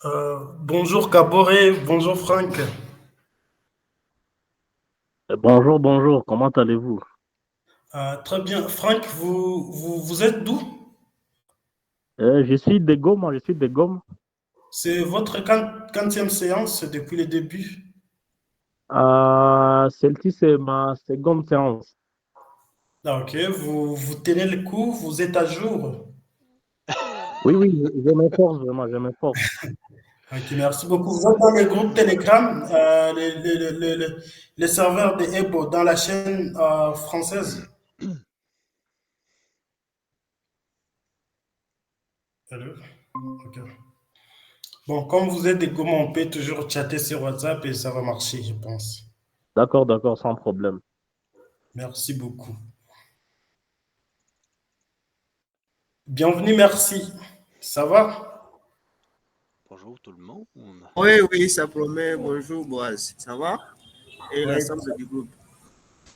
Bonjour Caboret, bonjour Franck. Bonjour, bonjour, comment allez-vous? Très bien. Franck, vous êtes d'où? Je suis de Gaume, moi, je suis de Gaume. C'est votre quantième séance depuis le début. Celle-ci, c'est ma seconde séance. Ah, ok, vous tenez le coup, vous êtes à jour. Oui, oui, je m'efforce, vraiment, je m'efforce. Ok, merci beaucoup. Vous êtes dans le groupe Telegram, le serveur de Ebo, dans la chaîne française. Allô? Ok. Bon, comme vous êtes des Gaume, on peut toujours chatter sur WhatsApp et ça va marcher, je pense. D'accord, d'accord, sans problème. Merci beaucoup. Bienvenue, merci. Ça va? Bonjour tout le monde. Oui, oui, ça promet. Bonjour, Boaz. Ça va? Et Oui. l'ensemble du groupe.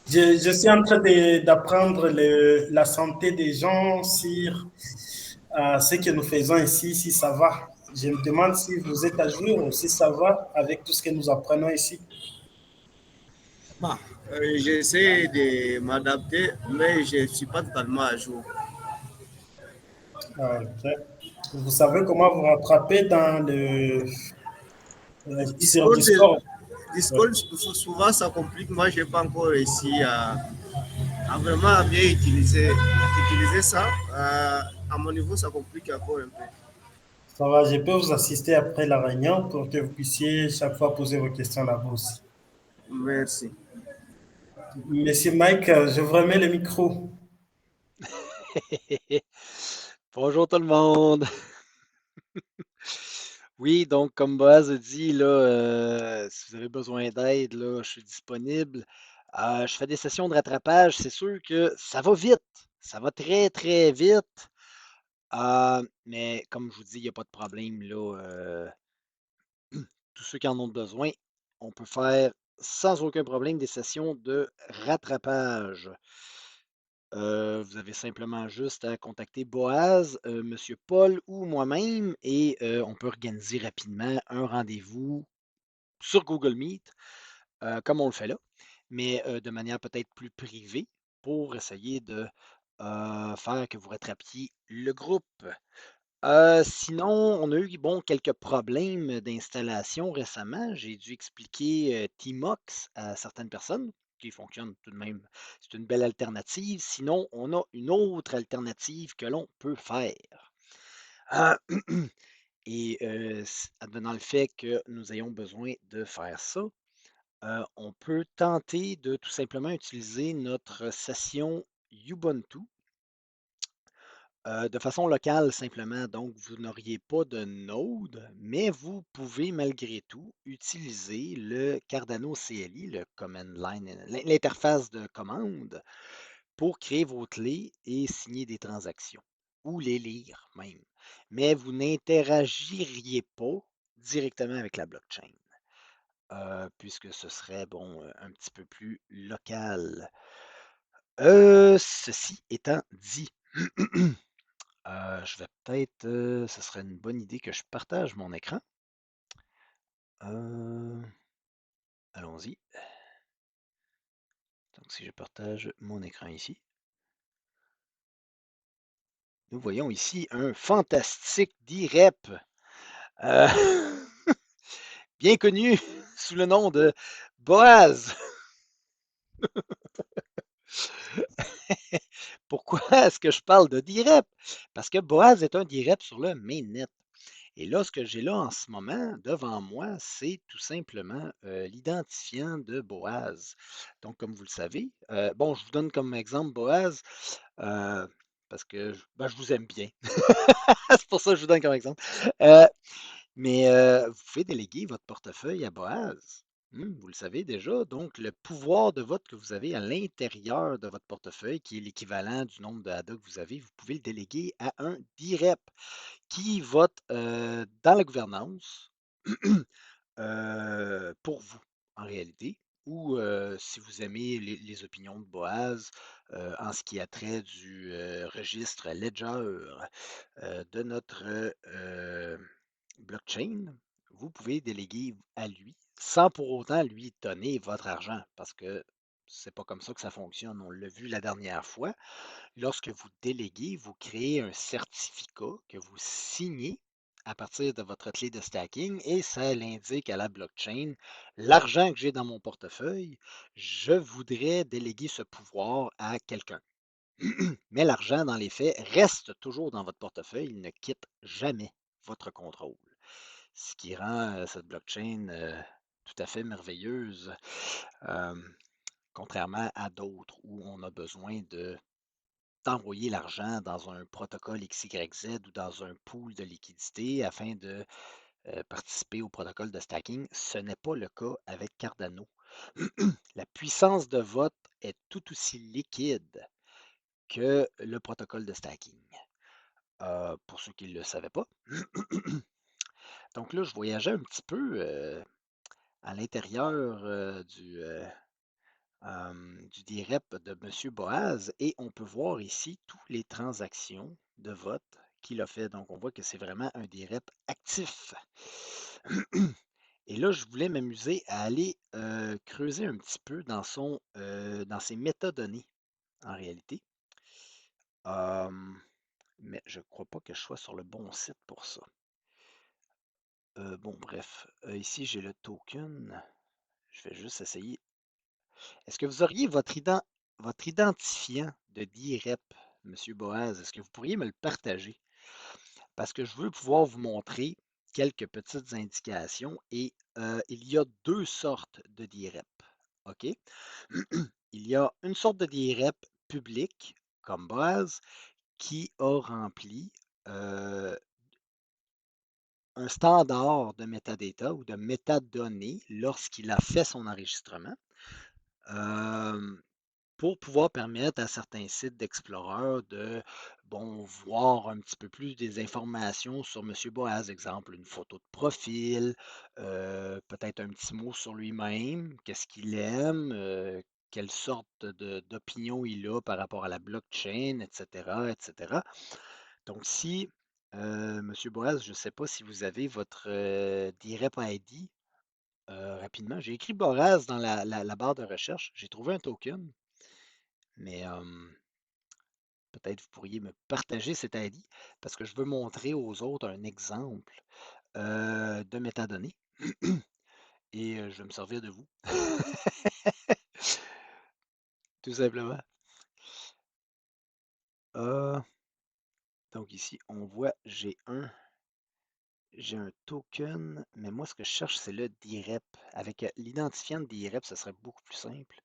Je suis en train d'apprendre la santé des gens sur ce que nous faisons ici, si ça va. Je me demande si vous êtes à jour ou si ça va avec tout ce que nous apprenons ici. Bah, j'essaie de m'adapter, mais je ne suis pas totalement à jour. Ok. Vous savez comment vous rattraper dans sur Discord, Discord. Ouais. Discord, souvent, ça complique. Moi, je n'ai pas encore réussi à vraiment bien utiliser ça. À mon niveau, ça complique encore un peu. Ça va, je peux vous assister après la réunion pour que vous puissiez chaque fois poser vos questions là-bas aussi. Merci. Monsieur Mike, je vous remets le micro. Bonjour tout le monde. Oui, donc comme Boaz a dit, là, si vous avez besoin d'aide, là, je suis disponible. Je fais des sessions de rattrapage. C'est sûr que ça va vite. Ça va très, très vite. Mais comme je vous dis, il n'y a pas de problème, là. Tous ceux qui en ont besoin, on peut faire sans aucun problème des sessions de rattrapage. Vous avez simplement juste à contacter Boaz, Monsieur Paul ou moi-même et on peut organiser rapidement un rendez-vous sur Google Meet, comme on le fait là, mais de manière peut-être plus privée pour essayer de faire que vous rattrapiez le groupe. Sinon, on a eu bon, quelques problèmes d'installation récemment. J'ai dû expliquer Tmox à certaines personnes qui fonctionne tout de même. C'est une belle alternative. Sinon, on a une autre alternative que l'on peut faire. Euh, et advenant le fait que nous ayons besoin de faire ça, on peut tenter de tout simplement utiliser notre session Ubuntu de façon locale simplement, donc vous n'auriez pas de node, mais vous pouvez malgré tout utiliser le Cardano CLI, le command line, l'interface de commande, pour créer vos clés et signer des transactions, ou les lire même. Mais vous n'interagiriez pas directement avec la blockchain, puisque ce serait bon un petit peu plus local. Ceci étant dit, je vais peut-être, ce serait une bonne idée que je partage mon écran. Euh, allons-y. Donc, si je partage mon écran ici, nous voyons ici un fantastique DREP, euh, bien connu sous le nom de Boaz. Pourquoi est-ce que je parle de DREP? Parce que Boaz est un DREP sur le mainnet. Et là, ce que j'ai là en ce moment devant moi, c'est tout simplement l'identifiant de Boaz. Donc, comme vous le savez, bon, je vous donne comme exemple Boaz euh, parce que ben, je vous aime bien. C'est pour ça que je vous donne comme exemple. Euh, mais vous pouvez déléguer votre portefeuille à Boaz. Vous le savez déjà. Donc, le pouvoir de vote que vous avez à l'intérieur de votre portefeuille, qui est l'équivalent du nombre de ADA que vous avez, vous pouvez le déléguer à un DIREP qui vote dans la gouvernance pour vous, en réalité, ou si vous aimez les opinions de Boaz en ce qui a trait du registre Ledger de notre blockchain, vous pouvez déléguer à lui sans pour autant lui donner votre argent parce que c'est pas comme ça que ça fonctionne. On l'a vu la dernière fois. Lorsque vous déléguez, vous créez un certificat que vous signez à partir de votre clé de stacking et ça l'indique à la blockchain, l'argent que j'ai dans mon portefeuille, je voudrais déléguer ce pouvoir à quelqu'un. Mais l'argent, dans les faits, reste toujours dans votre portefeuille, il ne quitte jamais votre contrôle. Ce qui rend cette blockchain tout à fait merveilleuse, euh, contrairement à d'autres où on a besoin d'envoyer l'argent dans un protocole XYZ ou dans un pool de liquidité afin de participer au protocole de stacking. Ce n'est pas le cas avec Cardano. La puissance de vote est tout aussi liquide que le protocole de stacking. Pour ceux qui ne le savaient pas. Donc là, je voyageais un petit peu à l'intérieur du DREP de M. Boaz et on peut voir ici toutes les transactions de vote qu'il a fait. Donc on voit que c'est vraiment un DREP actif. Et là, je voulais m'amuser à aller creuser un petit peu dans ses métadonnées en réalité. Mais je ne crois pas que je sois sur le bon site pour ça. Bon, bref. Ici, j'ai le token. Je vais juste essayer. Est-ce que vous auriez votre identifiant de DREP, M. Boaz? Est-ce que vous pourriez me le partager? Parce que je veux pouvoir vous montrer quelques petites indications et il y a deux sortes de DREP. OK? Il y a une sorte de DREP public, comme Boaz, qui a rempli un standard de metadata ou de métadonnées lorsqu'il a fait son enregistrement pour pouvoir permettre à certains sites d'Explorer de voir un petit peu plus des informations sur M. Boaz, exemple une photo de profil, peut-être un petit mot sur lui-même, qu'est-ce qu'il aime, quelle sorte d'opinion il a par rapport à la blockchain, etc., etc. Donc, si, M. Boaz, je ne sais pas si vous avez votre DREP ID rapidement. J'ai écrit Boaz dans la barre de recherche. J'ai trouvé un token, mais peut-être vous pourriez me partager cet ID parce que je veux montrer aux autres un exemple de métadonnées et je vais me servir de vous. Tout simplement. Donc ici, on voit, j'ai un token, mais moi, ce que je cherche, c'est le DREP. Avec l'identifiant de DREP, ce serait beaucoup plus simple.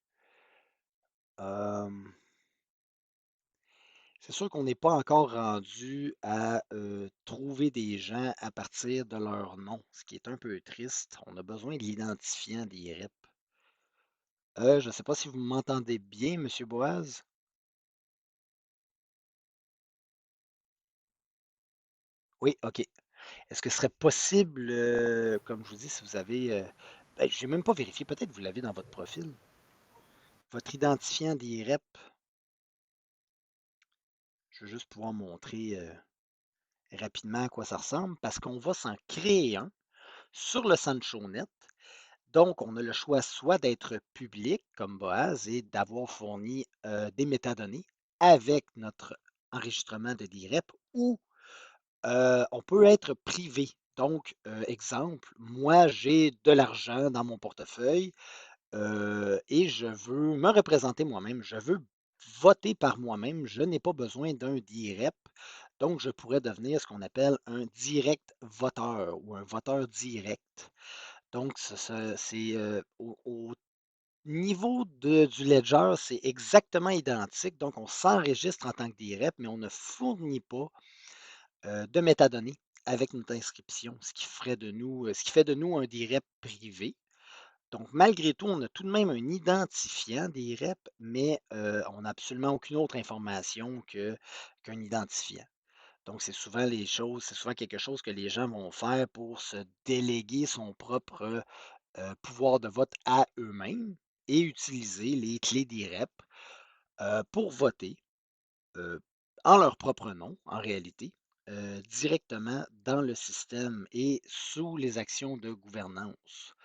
C'est sûr qu'on n'est pas encore rendu à trouver des gens à partir de leur nom, ce qui est un peu triste. On a besoin de l'identifiant DREP. Je ne sais pas si vous m'entendez bien, M. Boaz. Oui, OK. Est-ce que ce serait possible, comme je vous dis, si vous avez... je n'ai même pas vérifié, peut-être que vous l'avez dans votre profil. Votre identifiant DREP. Je veux juste pouvoir montrer rapidement à quoi ça ressemble parce qu'on va s'en créer un sur le SanchoNet. Donc, on a le choix soit d'être public comme Boaz et d'avoir fourni des métadonnées avec notre enregistrement de DREP ou on peut être privé. Donc, exemple, moi, j'ai de l'argent dans mon portefeuille et je veux me représenter moi-même. Je veux voter par moi-même. Je n'ai pas besoin d'un DREP. Donc, je pourrais devenir ce qu'on appelle un direct voteur ou un voteur direct. Donc, c'est au niveau du ledger, c'est exactement identique. Donc, on s'enregistre en tant que DREP, mais on ne fournit pas de métadonnées avec notre inscription, ce qui fait de nous un DREP privé. Donc, malgré tout, on a tout de même un identifiant DREP, mais on n'a absolument aucune autre information qu'un identifiant. Donc, c'est souvent quelque chose que les gens vont faire pour se déléguer son propre pouvoir de vote à eux-mêmes et utiliser les clés DREP pour voter en leur propre nom, en réalité, directement dans le système et sous les actions de gouvernance.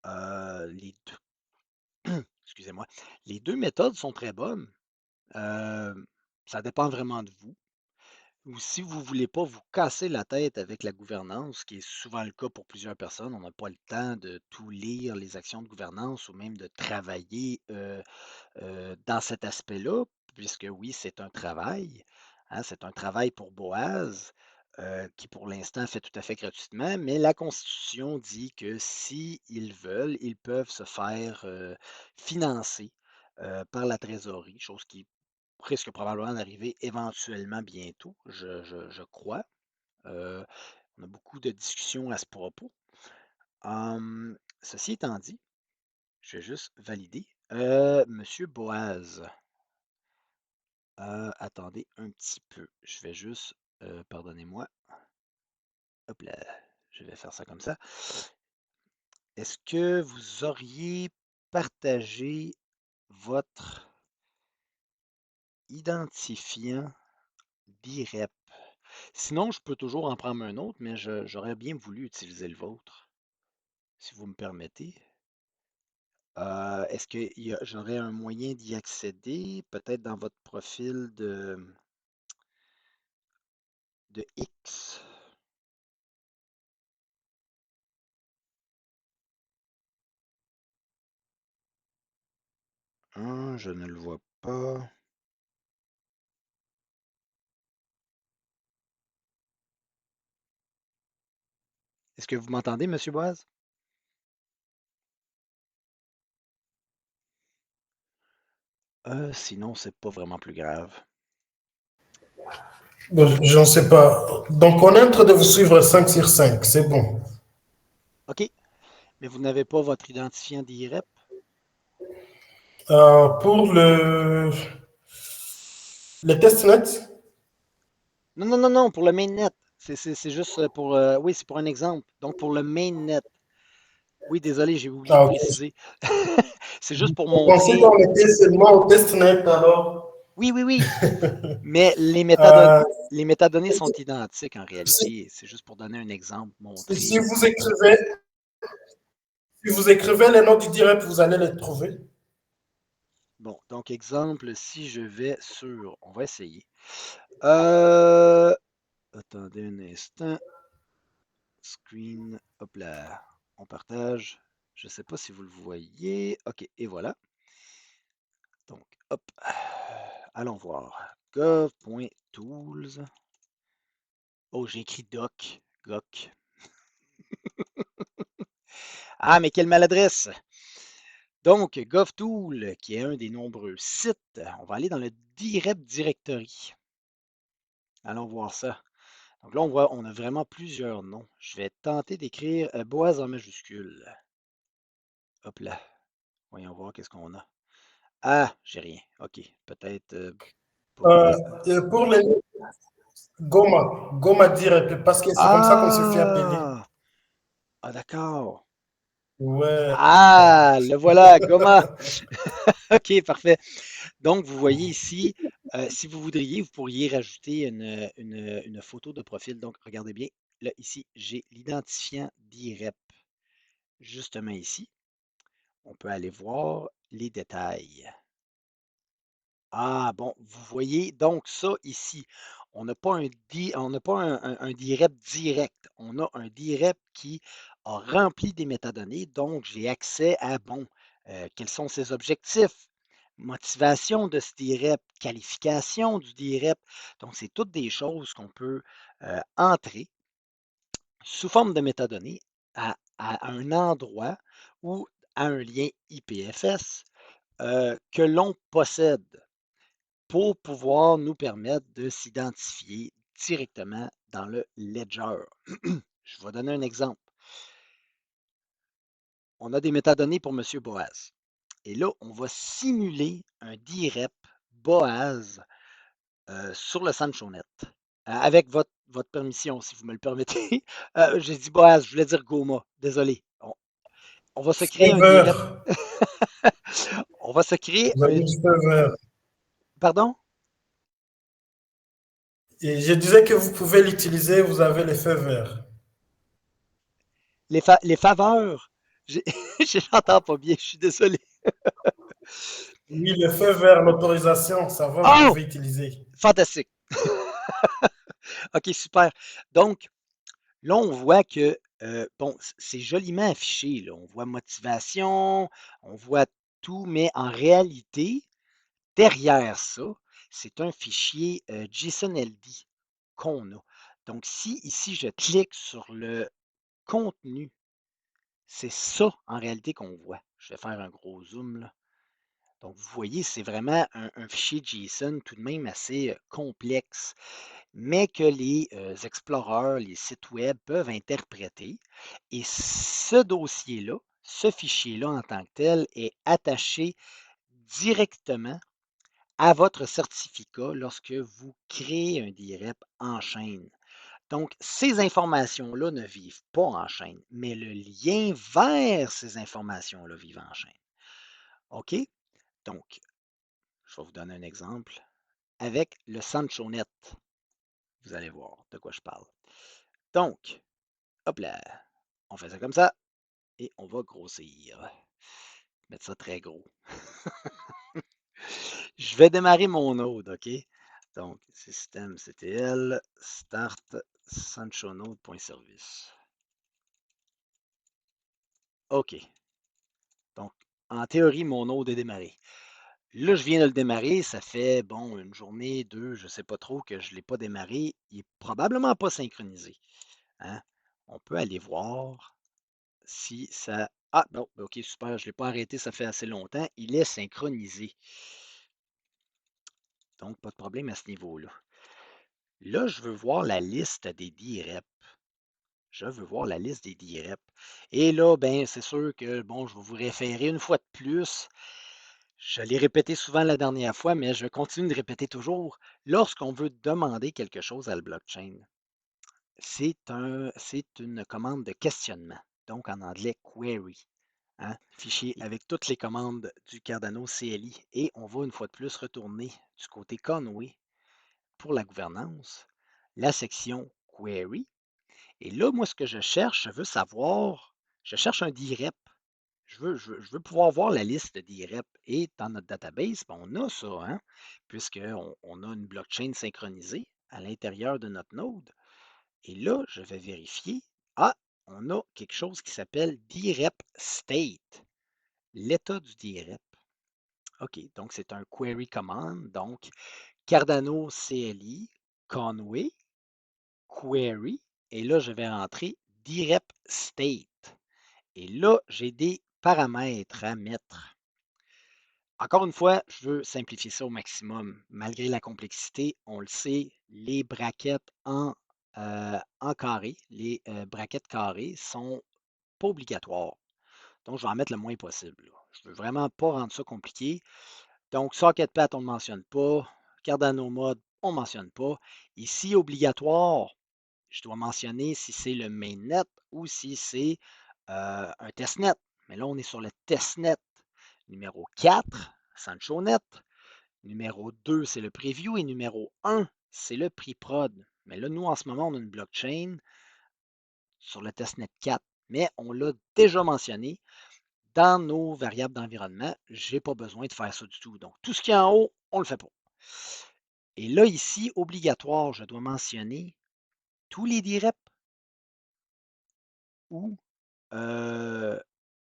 Les deux, excusez-moi, les deux méthodes sont très bonnes. Ça dépend vraiment de vous. Ou si vous ne voulez pas vous casser la tête avec la gouvernance, ce qui est souvent le cas pour plusieurs personnes, on n'a pas le temps de tout lire les actions de gouvernance ou même de travailler dans cet aspect-là, puisque oui, c'est un travail. Hein, c'est un travail pour Boaz, qui pour l'instant fait tout à fait gratuitement, mais la Constitution dit que s'ils veulent, ils peuvent se faire financer par la trésorerie, chose qui risque probablement d'arriver éventuellement bientôt, je crois. On a beaucoup de discussions à ce propos. Ceci étant dit, je vais juste valider. Monsieur Boaz, attendez un petit peu. Je vais juste, pardonnez-moi. Hop là, je vais faire ça comme ça. Est-ce que vous auriez partagé votre identifiant d'IREP? Sinon, je peux toujours en prendre un autre, mais j'aurais bien voulu utiliser le vôtre, si vous me permettez. Est-ce que j'aurais un moyen d'y accéder, peut-être dans votre profil de X? Je ne le vois pas. Est-ce que vous m'entendez, Monsieur Boaz? Sinon, c'est pas vraiment plus grave. Bon, je ne sais pas. Donc, on est en train de vous suivre 5 sur 5. C'est bon. OK. Mais vous n'avez pas votre identifiant d'IREP? Pour le testnet, Non, non, non, non, pour le mainnet. C'est juste pour. Oui, c'est pour un exemple. Donc, pour le mainnet. Oui, désolé, j'ai oublié de ok. préciser. C'est juste pour Je pensais montrer. qu'on était seulement au testnet alors. Oui, oui, oui. Mais Euh, les métadonnées sont identiques en si, réalité. C'est juste pour donner un exemple, si montrer. vous écrivez les noms du direct, vous allez les trouver. Bon, donc exemple, si je vais sur. On va essayer. Euh, Attendez un instant. Screen. Hop là. On partage. Je ne sais pas si vous le voyez. OK, et voilà. Donc, hop. Allons voir. Gov.tools. Oh, j'ai écrit doc. Goc. Ah, mais quelle maladresse! Donc, GovTool, qui est un des nombreux sites, on va aller dans le direct directory. Allons voir ça. Donc là, on voit, on a vraiment plusieurs noms. Je vais tenter d'écrire Boaz en majuscule. Hop là. Voyons voir qu'est-ce qu'on a. Ah, j'ai rien. OK. Peut-être pas. Pour les Goma direct, parce que c'est comme ça qu'on se fait appeler. Ah, d'accord. Ouais. Ah, le voilà, Goma. OK, parfait. Donc, vous voyez ici, si vous voudriez, vous pourriez rajouter une photo de profil. Donc, regardez bien, là, ici, j'ai l'identifiant d'IREP. Justement ici, on peut aller voir les détails. Ah, bon, vous voyez, donc ça ici, on n'a pas un DIREP direct. On a un DIREP qui a rempli des métadonnées. Donc, j'ai accès à, bon, quels sont ses objectifs, motivation de ce DIREP, qualification du DIREP. Donc, c'est toutes des choses qu'on peut entrer sous forme de métadonnées à un endroit ou à un lien IPFS que l'on possède pour pouvoir nous permettre de s'identifier directement dans le ledger. Je vais donner un exemple. On a des métadonnées pour M. Boaz. Et là, on va simuler un DREP Boaz sur le SanchoNet. Avec votre permission, si vous me le permettez. J'ai dit Boaz, je voulais dire Goma. Désolé. On va se créer un Serveur. DREP. On va se créer Vous avez un. dit serveur. Pardon? Et je disais que vous pouvez l'utiliser, vous avez les feux verts. Les faveurs, j'ai- j'entends pas bien, je suis désolé. Oui, le feu vert, l'autorisation, ça va, vous Oh, pouvez utiliser. fantastique. OK, super. Donc, là, on voit que, bon, c'est joliment affiché, là. On voit motivation, on voit tout, mais en réalité, derrière ça, c'est un fichier JSON-LD qu'on a. Donc, si ici, je clique sur le contenu, c'est ça en réalité qu'on voit. Je vais faire un gros zoom, là. Donc, vous voyez, c'est vraiment un fichier JSON tout de même assez complexe, mais que les explorers, les sites web peuvent interpréter. Et ce dossier-là, ce fichier-là en tant que tel, est attaché directement à votre certificat lorsque vous créez un DREP en chaîne. Donc, ces informations-là ne vivent pas en chaîne, mais le lien vers ces informations-là vivent en chaîne. OK? Donc, je vais vous donner un exemple avec le SanchoNet. Vous allez voir de quoi je parle. Donc, hop là, on fait ça comme ça et on va grossir. Mettre ça très gros. Je vais démarrer mon node, OK? Donc, systemctl start sanchonode.service. OK. Donc, en théorie, mon node est démarré. Là, je viens de le démarrer. Ça fait, bon, une journée, deux, je ne sais pas trop que je ne l'ai pas démarré. Il n'est probablement pas synchronisé. Hein? On peut aller voir si ça... Ah, bon, OK, super, je ne l'ai pas arrêté, ça fait assez longtemps. Il est synchronisé. Donc, pas de problème à ce niveau-là. Là, je veux voir la liste des DREP. Je veux voir la liste des DREP. Et là, ben, c'est sûr que, bon, je vais vous référer une fois de plus. Je l'ai répété souvent la dernière fois, mais je vais continuer de répéter toujours. Lorsqu'on veut demander quelque chose à la blockchain, c'est une commande de questionnement. Donc, en anglais, query. Hein, fichier avec toutes les commandes du Cardano CLI. Et on va une fois de plus retourner du côté Conway pour la gouvernance, la section Query. Et là, moi, ce que je cherche, je cherche un DREP. Je veux pouvoir voir la liste de DREP. Et dans notre database, ben, on a ça, hein, puisqu'on a une blockchain synchronisée à l'intérieur de notre node. Et là, je vais vérifier. Ah, on a quelque chose qui s'appelle DREP State, l'état du DREP. OK, donc c'est un query command. Donc, Cardano CLI, Conway, query. Et là, je vais rentrer DREP State. Et là, j'ai des paramètres à mettre. Encore une fois, je veux simplifier ça au maximum. Malgré la complexité, on le sait, les brackets en carré, les brackets carrés sont pas obligatoires. Donc, je vais en mettre le moins possible. Je ne veux vraiment pas rendre ça compliqué. Donc, SocketPath, on ne mentionne pas. Cardano Mode, on ne mentionne pas. Ici, obligatoire, je dois mentionner si c'est le mainnet ou si c'est un testnet. Mais là, on est sur le testnet. Numéro 4, SanchoNet. Numéro 2, c'est le preview. Et numéro 1, c'est le pre-prod. Mais là, nous, en ce moment, on a une blockchain sur le testnet 4. Mais on l'a déjà mentionné dans nos variables d'environnement. Je n'ai pas besoin de faire ça du tout. Donc, tout ce qui est en haut, on ne le fait pas. Et là, ici, obligatoire, je dois mentionner tous les DREP ou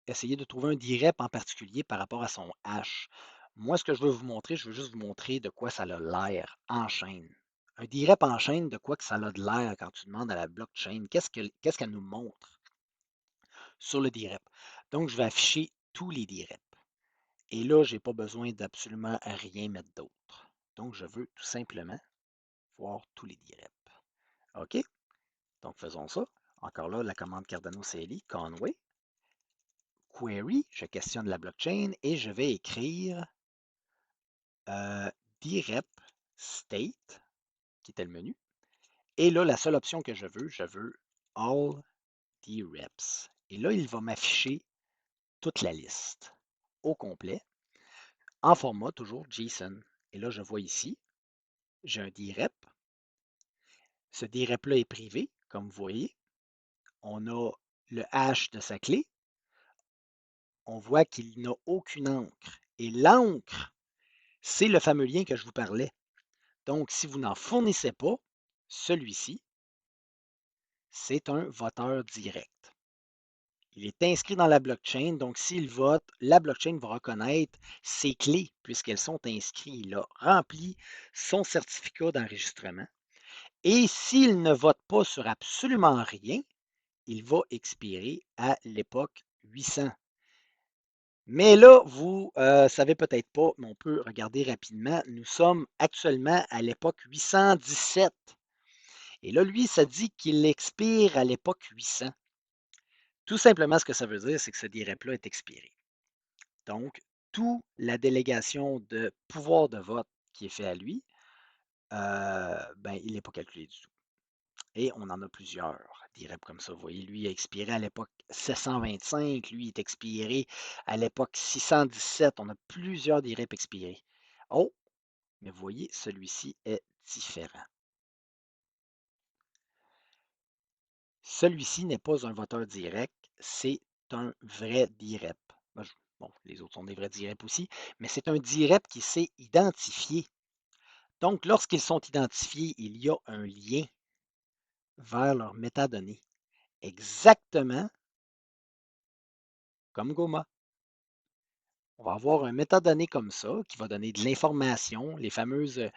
essayer de trouver un DREP en particulier par rapport à son hash. Moi, ce que je veux vous montrer, je veux juste vous montrer de quoi ça a l'air en chaîne. Un DREP en chaîne, de quoi que ça a de l'air quand tu demandes à la blockchain, qu'est-ce qu'elle nous montre sur le DREP. Donc, je vais afficher tous les DREP. Et là, je n'ai pas besoin d'absolument rien mettre d'autre. Donc, je veux tout simplement voir tous les DREP. OK? Donc, faisons ça. Encore là, la commande Cardano CLI, Conway. Query, je questionne la blockchain et je vais écrire DREP State, qui était le menu. Et là, la seule option que je veux All DREPs. Et là, il va m'afficher toute la liste au complet en format toujours JSON. Et là, je vois ici, j'ai un DREP Ce direct-là est privé, comme vous voyez. On a le hash de sa clé. On voit qu'il n'a aucune encre. Et l'encre, c'est le fameux lien que je vous parlais. Donc, si vous n'en fournissez pas, celui-ci, c'est un voteur direct. Il est inscrit dans la blockchain, donc s'il vote, la blockchain va reconnaître ses clés puisqu'elles sont inscrites. Il a rempli son certificat d'enregistrement. Et s'il ne vote pas sur absolument rien, il va expirer à l'époque 800. Mais là, vous ne savez peut-être pas, mais on peut regarder rapidement. Nous sommes actuellement à l'époque 817. Et là, lui, ça dit qu'il expire à l'époque 800. Tout simplement, ce que ça veut dire, c'est que ce direct-là est expiré. Donc, toute la délégation de pouvoir de vote qui est fait à lui, il n'est pas calculé du tout. Et on en a plusieurs, des reps comme ça. Vous voyez, lui, il a expiré à l'époque 725, lui, il est expiré à l'époque 617. On a plusieurs des reps expirés. Oh, mais vous voyez, celui-ci est différent. Celui-ci n'est pas un voteur direct, c'est un vrai DIREP. Bon, les autres sont des vrais DIREP aussi, mais c'est un DIREP qui s'est identifié. Donc, lorsqu'ils sont identifiés, il y a un lien vers leurs métadonnées. Exactement comme Goma. On va avoir un métadonnées comme ça qui va donner de l'information, les fameuses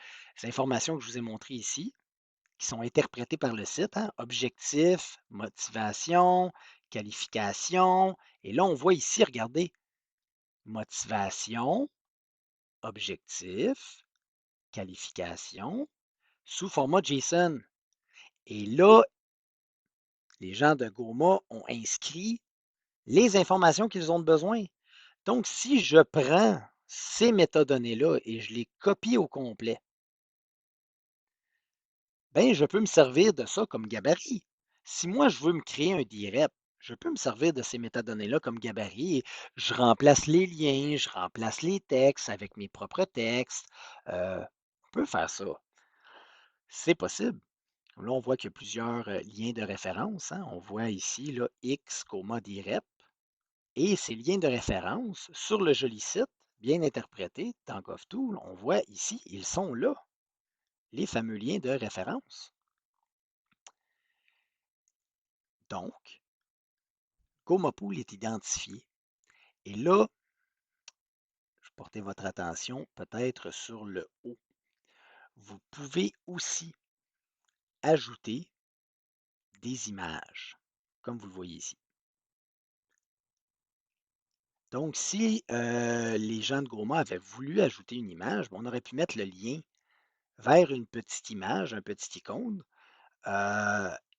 informations que je vous ai montrées ici, qui sont interprétées par le site, hein, objectif, motivation, qualification. Et là, on voit ici, regardez, motivation, objectif, qualification, sous format JSON. Et là, les gens de Goma ont inscrit les informations qu'ils ont besoin. Donc, si je prends ces métadonnées-là et je les copie au complet, ben, je peux me servir de ça comme gabarit. Si moi, je veux me créer un direct, je peux me servir de ces métadonnées-là comme gabarit. Je remplace les liens, je remplace les textes avec mes propres textes. On peut faire ça. C'est possible. Là, on voit qu'il y a plusieurs liens de référence, hein. On voit ici là, X, direct. Et ces liens de référence sur le joli site, bien interprété, dans GovTool, on voit ici, ils sont là, les fameux liens de référence. Donc, GoMaPool est identifié. Et là, je portais votre attention peut-être sur le haut. Vous pouvez aussi ajouter des images, comme vous le voyez ici. Donc, si les gens de Goma avaient voulu ajouter une image, on aurait pu mettre le lien vers une petite image, un petit icône.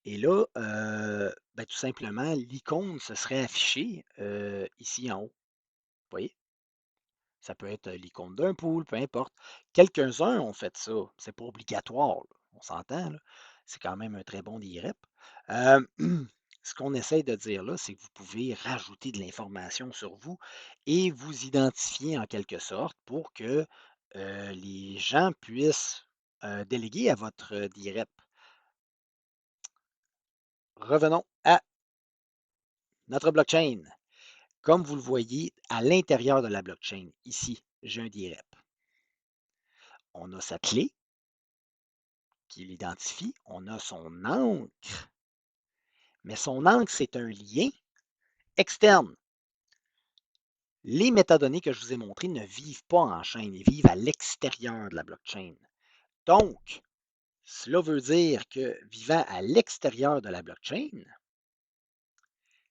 Et là, tout simplement, l'icône se serait affichée ici en haut. Vous voyez? Ça peut être l'icône d'un pool, peu importe. Quelques-uns ont fait ça. C'est pas obligatoire, là. On s'entend, là. C'est quand même un très bon DREP. Ce qu'on essaie de dire là, c'est que vous pouvez rajouter de l'information sur vous et vous identifier en quelque sorte pour que les gens puissent déléguer à votre DREP. Revenons à notre blockchain. Comme vous le voyez, à l'intérieur de la blockchain, ici, j'ai un DREP. On a sa clé qui l'identifie. On a son encre. Mais son encre, c'est un lien externe. Les métadonnées que je vous ai montrées ne vivent pas en chaîne, ils vivent à l'extérieur de la blockchain. Donc, cela veut dire que vivant à l'extérieur de la blockchain,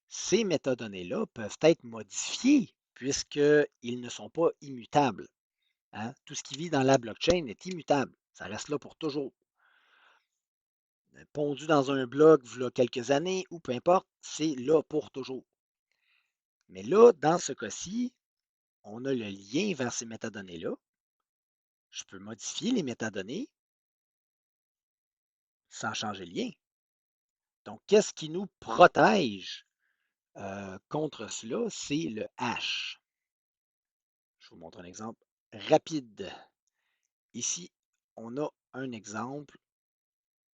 ces métadonnées-là peuvent être modifiées puisqu'ils ne sont pas immutables. Hein? Tout ce qui vit dans la blockchain est immutable. Ça reste là pour toujours. Pondu dans un blog il y a quelques années ou peu importe, c'est là pour toujours. Mais là, dans ce cas-ci, on a le lien vers ces métadonnées-là. Je peux modifier les métadonnées sans changer le lien. Donc, qu'est-ce qui nous protège contre cela? C'est le hash. Je vous montre un exemple rapide. Ici, on a un exemple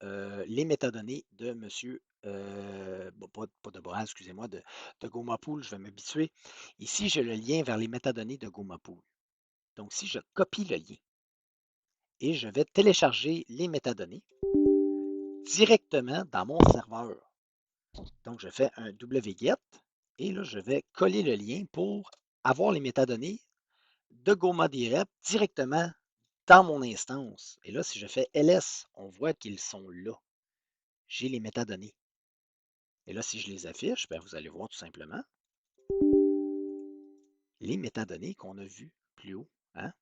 les métadonnées de monsieur, pas de Boaz, excusez-moi, de GoMaPool, je vais m'habituer. Ici, j'ai le lien vers les métadonnées de GoMaPool. Donc, si je copie le lien et je vais télécharger les métadonnées directement dans mon serveur. Donc, je fais un wget et là, je vais coller le lien pour avoir les métadonnées de GoMaDirect directement dans mon instance. Et là, si je fais ls, on voit qu'ils sont là. J'ai les métadonnées. Et là, si je les affiche, ben, vous allez voir tout simplement les métadonnées qu'on a vues plus haut. Hein?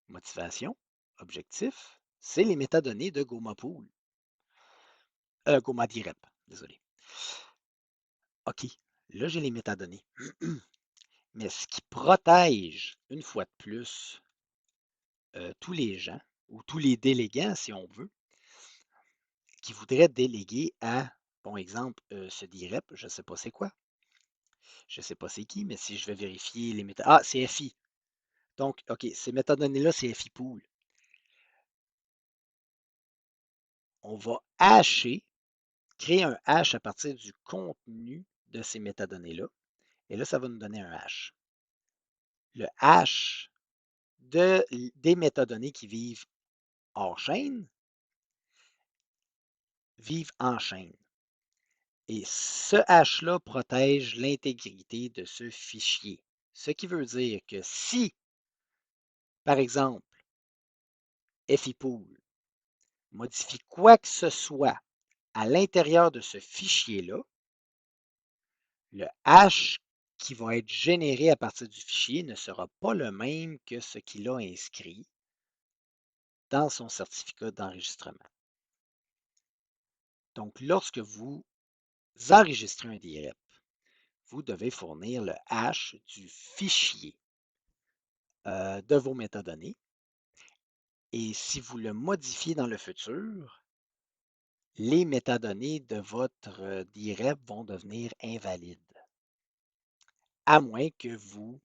Motivation, objectif, c'est les métadonnées de GoMaPool. GoMaDirect, désolé. OK, là, j'ai les métadonnées. Mais ce qui protège, une fois de plus, tous les gens, ou tous les délégants, si on veut, qui voudraient déléguer à, bon exemple, ce DIREP, je ne sais pas c'est quoi. Je ne sais pas c'est qui, mais si je vais vérifier les métadonnées. Ah, c'est FI. Donc, OK, ces métadonnées-là, c'est FI Pool. On va hasher, créer un hash à partir du contenu de ces métadonnées-là. Et là, ça va nous donner un hash. Le hash des métadonnées qui vivent hors chaîne vivent en chaîne. Et ce hash-là protège l'intégrité de ce fichier. Ce qui veut dire que si, par exemple, FIPool modifie quoi que ce soit à l'intérieur de ce fichier-là, le hash qui va être généré à partir du fichier ne sera pas le même que ce qu'il a inscrit dans son certificat d'enregistrement. Donc, lorsque vous enregistrez un DREP, vous devez fournir le hash du fichier de vos métadonnées. Et si vous le modifiez dans le futur, les métadonnées de votre DREP vont devenir invalides. À moins que vous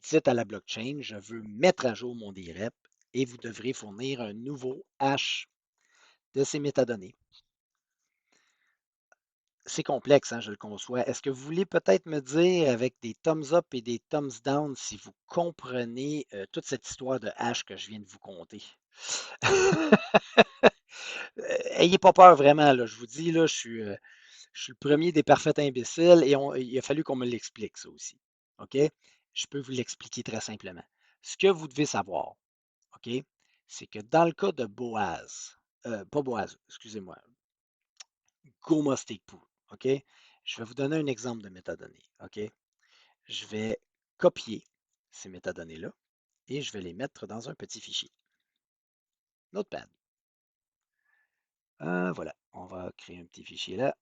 dites à la blockchain, je veux mettre à jour mon DREP et vous devrez fournir un nouveau hash de ces métadonnées. C'est complexe, hein, je le conçois. Est-ce que vous voulez peut-être me dire avec des thumbs up et des thumbs down si vous comprenez toute cette histoire de hash que je viens de vous conter? Ayez pas peur vraiment, là, je vous dis, là, je suis le premier des parfaits imbéciles et il a fallu qu'on me l'explique, ça aussi. OK? Je peux vous l'expliquer très simplement. Ce que vous devez savoir, OK, c'est que dans le cas de Boaz, pas Boaz, excusez-moi, GoMaStakePool, OK? Je vais vous donner un exemple de métadonnées, OK? Je vais copier ces métadonnées-là et je vais les mettre dans un petit fichier. Notepad. Voilà, on va créer un petit fichier là.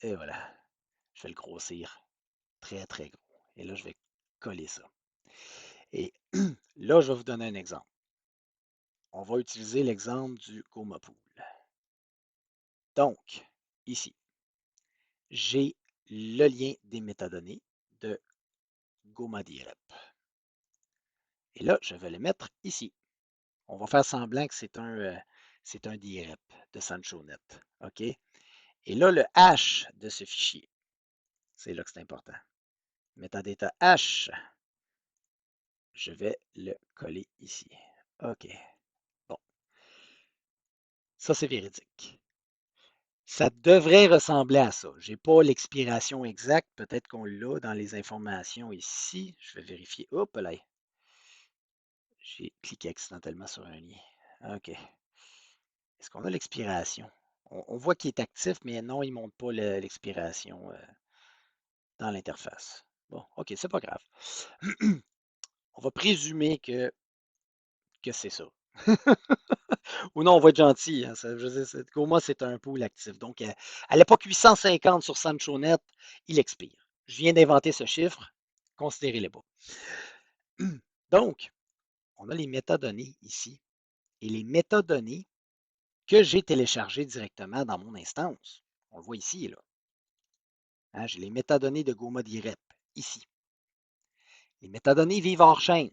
Et voilà, je vais le grossir très, très gros. Et là, je vais coller ça. Et là, je vais vous donner un exemple. On va utiliser l'exemple du GoMaPool. Donc, ici, j'ai le lien des métadonnées de GoMaDirect. Et là, je vais le mettre ici. On va faire semblant que c'est un DREP de SanchoNet. OK? Et là, le hash de ce fichier, c'est là que c'est important. Metadata hash, je vais le coller ici. OK. Bon. Ça, c'est véridique. Ça devrait ressembler à ça. Je n'ai pas l'expiration exacte. Peut-être qu'on l'a dans les informations ici. Je vais vérifier. Hop là. J'ai cliqué accidentellement sur un lien. OK. Est-ce qu'on a l'expiration? On voit qu'il est actif, mais non, il ne montre pas l'expiration dans l'interface. Bon, OK, c'est pas grave. On va présumer que c'est ça. Ou non, on va être gentil. Hein, au moins, c'est un pool actif. Donc, à l'époque 850 sur SanchoNet, il expire. Je viens d'inventer ce chiffre. Considérez-les pas. Donc, on a les métadonnées ici. Et les métadonnées que j'ai téléchargées directement dans mon instance. On le voit ici, là. Hein, j'ai les métadonnées de GoMaDirect ici. Les métadonnées vivent hors chaîne.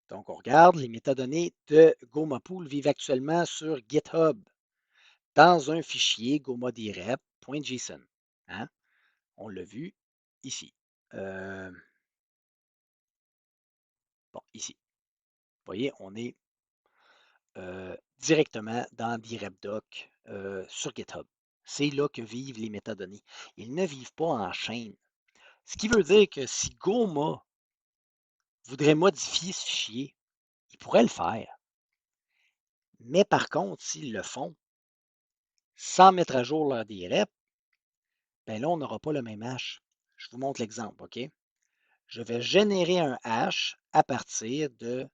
Donc, on regarde, les métadonnées de GoMaPool vivent actuellement sur GitHub. dans un fichier gomma-direp.json. Hein? On l'a vu ici. Bon, ici. Vous voyez, on est directement dans direpdoc sur GitHub. C'est là que vivent les métadonnées. Ils ne vivent pas en chaîne. Ce qui veut dire que si Goma voudrait modifier ce fichier, il pourrait le faire. Mais par contre, s'ils le font sans mettre à jour leur direp, ben là, on n'aura pas le même hash. Je vous montre l'exemple, OK? Je vais générer un hash à partir du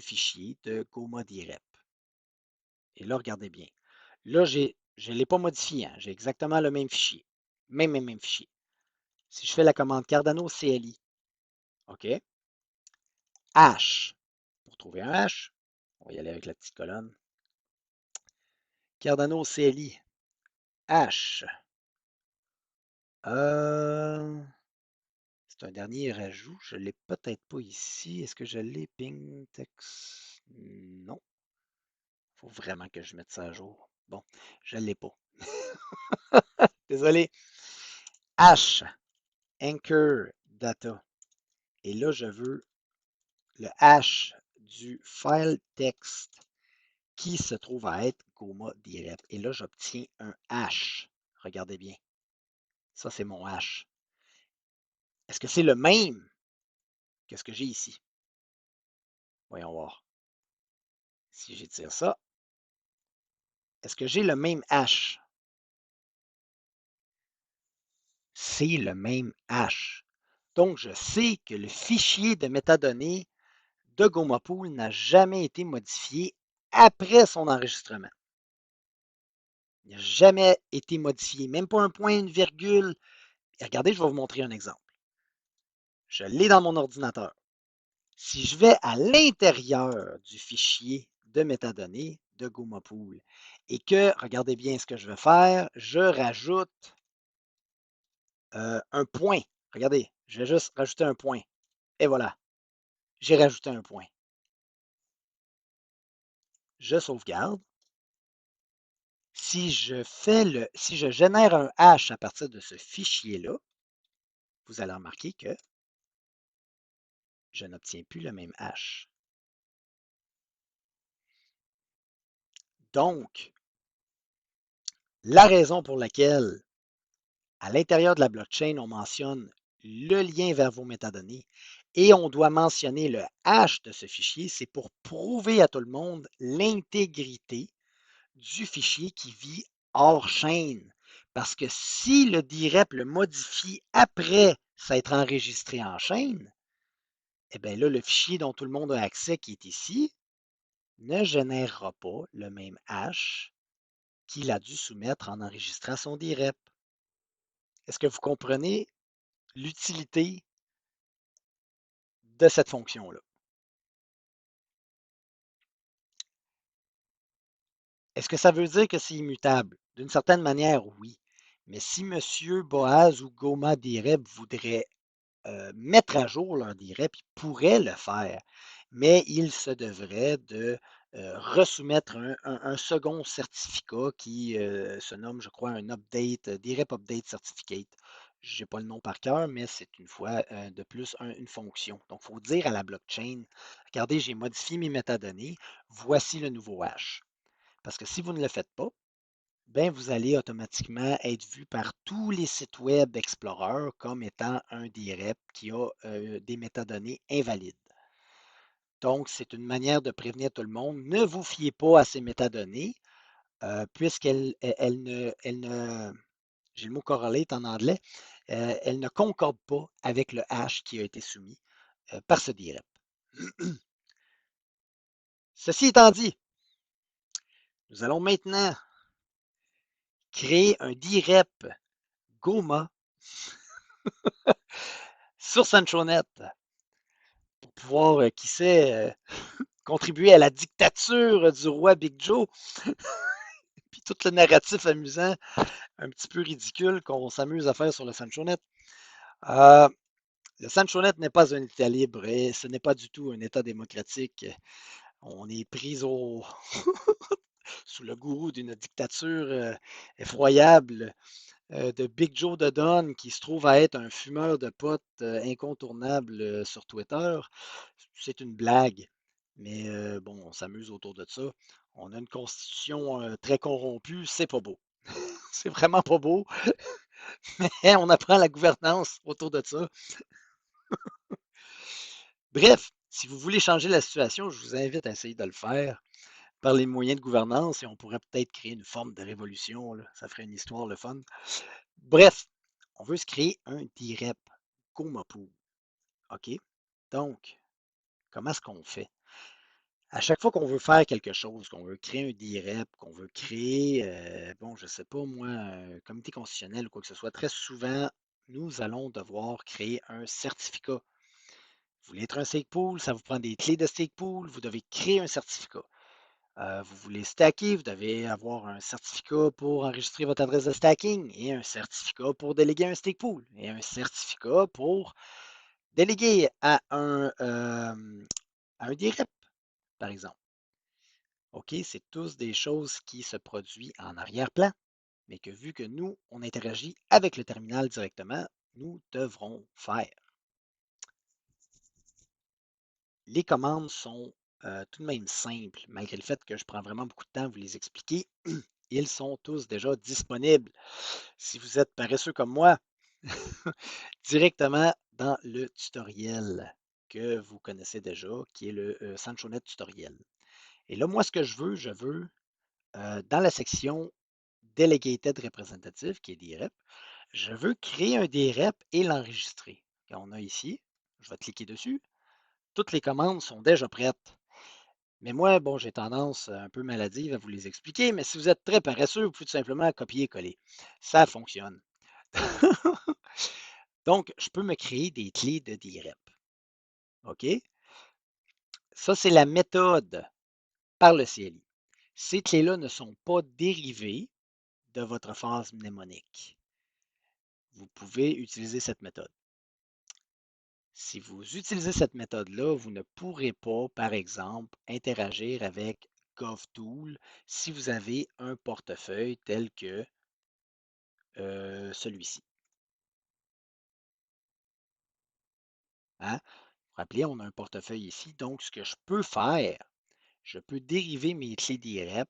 fichier de Goma direp. Et là, regardez bien. Là, je ne l'ai pas modifié. Hein? J'ai exactement le même fichier. Même fichier. Si je fais la commande Cardano CLI, OK? Hash. Pour trouver un hash, on va y aller avec la petite colonne. Cardano CLI. Hash. C'est un dernier rajout. Je ne l'ai peut-être pas ici. Est-ce que je l'ai? Ping text. Non. Il faut vraiment que je mette ça à jour. Bon, je ne l'ai pas. Désolé. Hash. Anchor data. Et là, je veux le hash du file text qui se trouve à être Goma direp. Et là, j'obtiens un hash. Regardez bien. Ça, c'est mon hash. Est-ce que c'est le même que ce que j'ai ici? Voyons voir. Si j'étire ça, est-ce que j'ai le même hash? C'est le même hash. Donc, je sais que le fichier de métadonnées de GomaPool n'a jamais été modifié après son enregistrement. Il n'a jamais été modifié, même pas un point, une virgule. Et regardez, je vais vous montrer un exemple. Je l'ai dans mon ordinateur. Si je vais à l'intérieur du fichier de métadonnées de GomaPool et que, regardez bien ce que je vais faire, je rajoute un point. Regardez, je vais juste rajouter un point. Et voilà, j'ai rajouté un point. Je sauvegarde. Si je génère un hash à partir de ce fichier-là, vous allez remarquer que je n'obtiens plus le même hash. Donc, la raison pour laquelle, à l'intérieur de la blockchain, on mentionne le lien vers vos métadonnées et on doit mentionner le hash de ce fichier, c'est pour prouver à tout le monde l'intégrité du fichier qui vit hors chaîne. Parce que si le direp le modifie après s'être enregistré en chaîne, eh bien là, le fichier dont tout le monde a accès qui est ici ne générera pas le même hash qu'il a dû soumettre en enregistrant son direp. Est-ce que vous comprenez l'utilité de cette fonction-là? Est-ce que ça veut dire que c'est immutable? D'une certaine manière, oui. Mais si M. Boaz ou Goma direp voudrait mettre à jour leur direp, ils pourraient le faire, mais il se devrait de resoumettre un second certificat qui se nomme, je crois, un update, direp update certificate. Je n'ai pas le nom par cœur, mais c'est une fois de plus une fonction. Donc, il faut dire à la blockchain, regardez, j'ai modifié mes métadonnées, voici le nouveau hash. Parce que si vous ne le faites pas, ben, vous allez automatiquement être vu par tous les sites web Explorer comme étant un direp qui a des métadonnées invalides. Donc, c'est une manière de prévenir tout le monde. Ne vous fiez pas à ces métadonnées puisqu'elles ne, j'ai le mot correlate en anglais, elles ne concordent pas avec le hash qui a été soumis par ce direp. Ceci étant dit, nous allons maintenant créer un direp Goma sur Sanchonet pour pouvoir, qui sait, contribuer à la dictature du roi Big Joe. Puis tout le narratif amusant, un petit peu ridicule qu'on s'amuse à faire sur le Sanchonet. Le Sanchonet n'est pas un État libre et ce n'est pas du tout un État démocratique. On est pris au sous le gourou d'une dictature effroyable de Big Joe the Don qui se trouve à être un fumeur de potes incontournable sur Twitter. C'est une blague, mais bon, on s'amuse autour de ça. On a une constitution très corrompue, c'est pas beau. C'est vraiment pas beau, mais on apprend la gouvernance autour de ça. Bref, si vous voulez changer la situation, je vous invite à essayer de le faire par les moyens de gouvernance et on pourrait peut-être créer une forme de révolution, là. Ça ferait une histoire le fun. Bref, on veut se créer un DREP Gomapool. OK? Donc, comment est-ce qu'on fait? À chaque fois qu'on veut faire quelque chose, qu'on veut créer un DREP, qu'on veut créer, bon, je ne sais pas moi, un comité constitutionnel ou quoi que ce soit, très souvent, nous allons devoir créer un certificat. Vous voulez être un stake pool, ça vous prend des clés de stake pool, vous devez créer un certificat. Vous voulez stacker, vous devez avoir un certificat pour enregistrer votre adresse de stacking et un certificat pour déléguer un stake pool et un certificat pour déléguer à un DREP, par exemple. OK, c'est tous des choses qui se produisent en arrière-plan, mais que vu que nous, on interagit avec le terminal directement, nous devrons faire. Les commandes sont tout de même simples, malgré le fait que je prends vraiment beaucoup de temps à vous les expliquer. Ils sont tous déjà disponibles. Si vous êtes paresseux comme moi, directement dans le tutoriel que vous connaissez déjà, qui est le Sanchonet tutoriel. Et là, moi, ce que je veux, dans la section Delegated Representative, qui est DREP, je veux créer un DREP et l'enregistrer. On a ici, je vais cliquer dessus. Toutes les commandes sont déjà prêtes. Mais moi, bon, j'ai tendance un peu maladive à vous les expliquer, mais si vous êtes très paresseux, vous pouvez tout simplement copier-coller. Ça fonctionne. Donc, je peux me créer des clés de DREP. OK? Ça, c'est la méthode par le CLI. Ces clés-là ne sont pas dérivées de votre phase mnémonique. Vous pouvez utiliser cette méthode. Si vous utilisez cette méthode-là, vous ne pourrez pas, par exemple, interagir avec GovTool si vous avez un portefeuille tel que celui-ci. Hein? Vous vous rappelez, on a un portefeuille ici. Donc, ce que je peux faire, je peux dériver mes clés d'IREP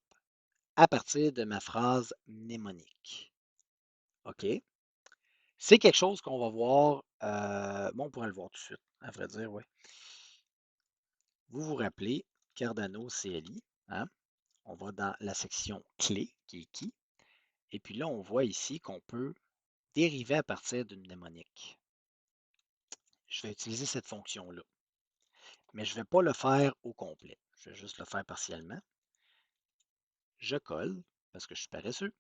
à partir de ma phrase mnémonique. OK? C'est quelque chose qu'on va voir. Bon, on pourrait le voir tout de suite, à vrai dire, oui. Vous vous rappelez, Cardano CLI, hein? On va dans la section clé, qui est qui. Et puis là, on voit ici qu'on peut dériver à partir d'une mnémonique. Je vais utiliser cette fonction-là. Mais je ne vais pas le faire au complet. Je vais juste le faire partiellement. Je colle, parce que je suis paresseux.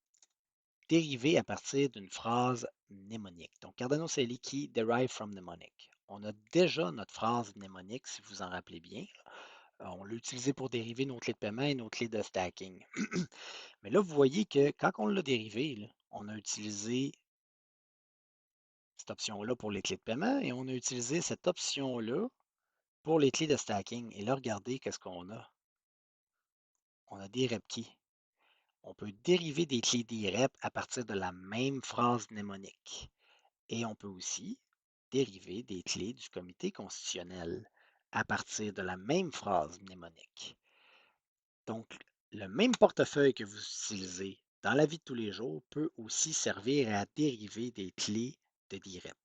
Dériver à partir d'une phrase mnémonique. Donc, Cardano CLI qui derive from mnemonic. On a déjà notre phrase mnémonique, si vous en rappelez bien. On l'a utilisé pour dériver nos clés de paiement et nos clés de stacking. Mais là, vous voyez que quand on l'a dérivé, là, on a utilisé cette option-là pour les clés de paiement et on a utilisé cette option-là pour les clés de stacking. Et là, regardez qu'est-ce qu'on a. On a des rep keys. On peut dériver des clés d'IREP à partir de la même phrase mnémonique. Et on peut aussi dériver des clés du comité constitutionnel à partir de la même phrase mnémonique. Donc, le même portefeuille que vous utilisez dans la vie de tous les jours peut aussi servir à dériver des clés de DIREP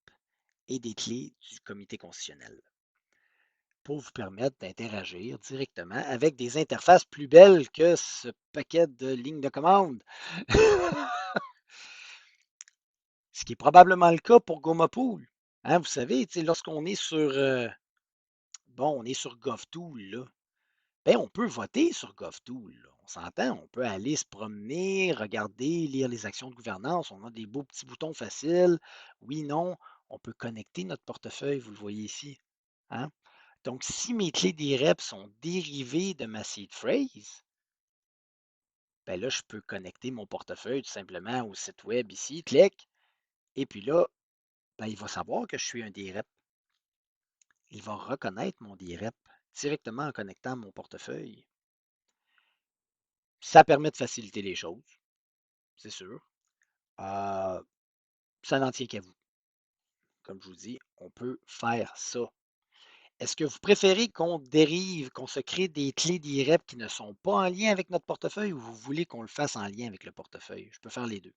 et des clés du comité constitutionnel pour vous permettre d'interagir directement avec des interfaces plus belles que ce paquet de lignes de commande. Ce qui est probablement le cas pour Gomapool. Hein, vous savez, lorsqu'on est sur, bon, on est sur GovTool, là, ben, on peut voter sur GovTool. Là. On s'entend, on peut aller se promener, regarder, lire les actions de gouvernance. On a des beaux petits boutons faciles. Oui, non. On peut connecter notre portefeuille, vous le voyez ici. Hein? Donc, si mes clés d'IREP sont dérivées de ma seed phrase, ben là, je peux connecter mon portefeuille tout simplement au site web ici, clic, et puis là, ben, il va savoir que je suis un DIREP. Il va reconnaître mon DIREP directement en connectant mon portefeuille. Ça permet de faciliter les choses, c'est sûr. Ça n'en tient qu'à vous. Comme je vous dis, on peut faire ça. Est-ce que vous préférez qu'on dérive, qu'on se crée des clés d'IREP qui ne sont pas en lien avec notre portefeuille ou vous voulez qu'on le fasse en lien avec le portefeuille? Je peux faire les deux.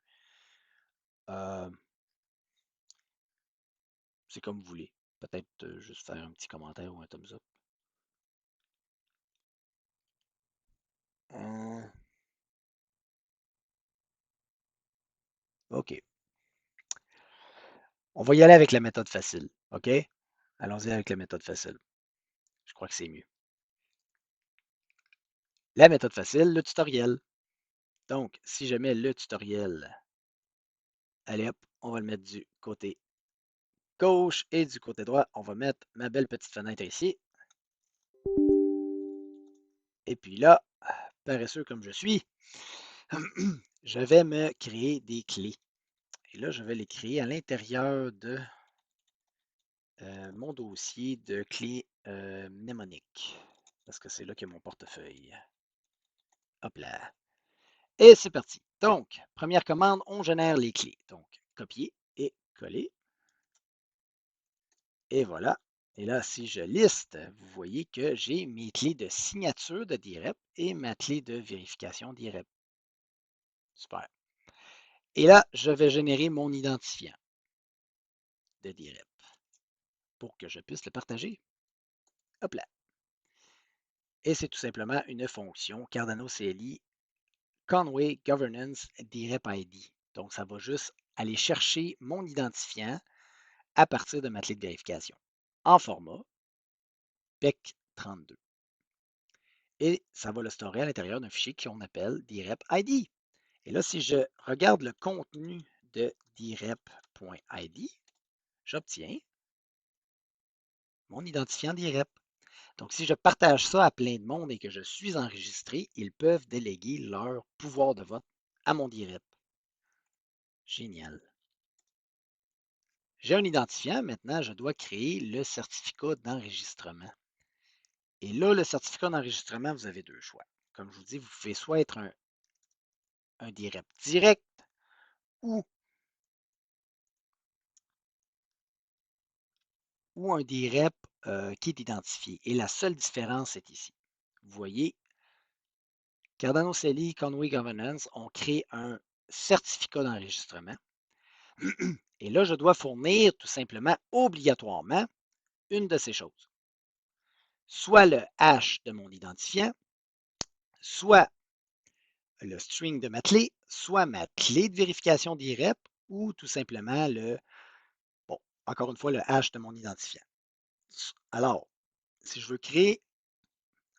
C'est comme vous voulez. Peut-être juste faire un petit commentaire ou un thumbs up. OK. On va y aller avec la méthode facile. OK? Allons-y avec la méthode facile. Je crois que c'est mieux. La méthode facile, le tutoriel. Donc, si je mets le tutoriel, allez hop, on va le mettre du côté gauche et du côté droit, on va mettre ma belle petite fenêtre ici. Et puis là, paresseux comme je suis, je vais me créer des clés. Et là, je vais les créer à l'intérieur de mon dossier de clés mnémoniques. Parce que c'est là qu'il y a mon portefeuille. Hop là. Et c'est parti. Donc, première commande, on génère les clés. Donc, copier et coller. Et voilà. Et là, si je liste, vous voyez que j'ai mes clés de signature de DIREP et ma clé de vérification DIREP. Super. Et là, je vais générer mon identifiant de DIREP pour que je puisse le partager. Hop là. Et c'est tout simplement une fonction Cardano CLI Conway Governance DIREP ID. Donc, ça va juste aller chercher mon identifiant à partir de ma clé de vérification en format PEC32. Et ça va le storer à l'intérieur d'un fichier qu'on appelle DIREP ID. Et là, si je regarde le contenu de direp.id, j'obtiens mon identifiant DIREP. Donc, si je partage ça à plein de monde et que je suis enregistré, ils peuvent déléguer leur pouvoir de vote à mon DIREP. Génial. J'ai un identifiant, maintenant je dois créer le certificat d'enregistrement. Et là, le certificat d'enregistrement, vous avez deux choix. Comme je vous dis, vous pouvez soit être un DIREP direct ou un DIREP qui est identifié. Et la seule différence est ici. Vous voyez, Cardano CLI Conway Governance ont créé un certificat d'enregistrement. Et là, je dois fournir tout simplement, obligatoirement, une de ces choses. Soit le hash de mon identifiant, soit le string de ma clé, soit ma clé de vérification d'IREP, ou tout simplement encore une fois, le hash de mon identifiant. Alors, si je veux créer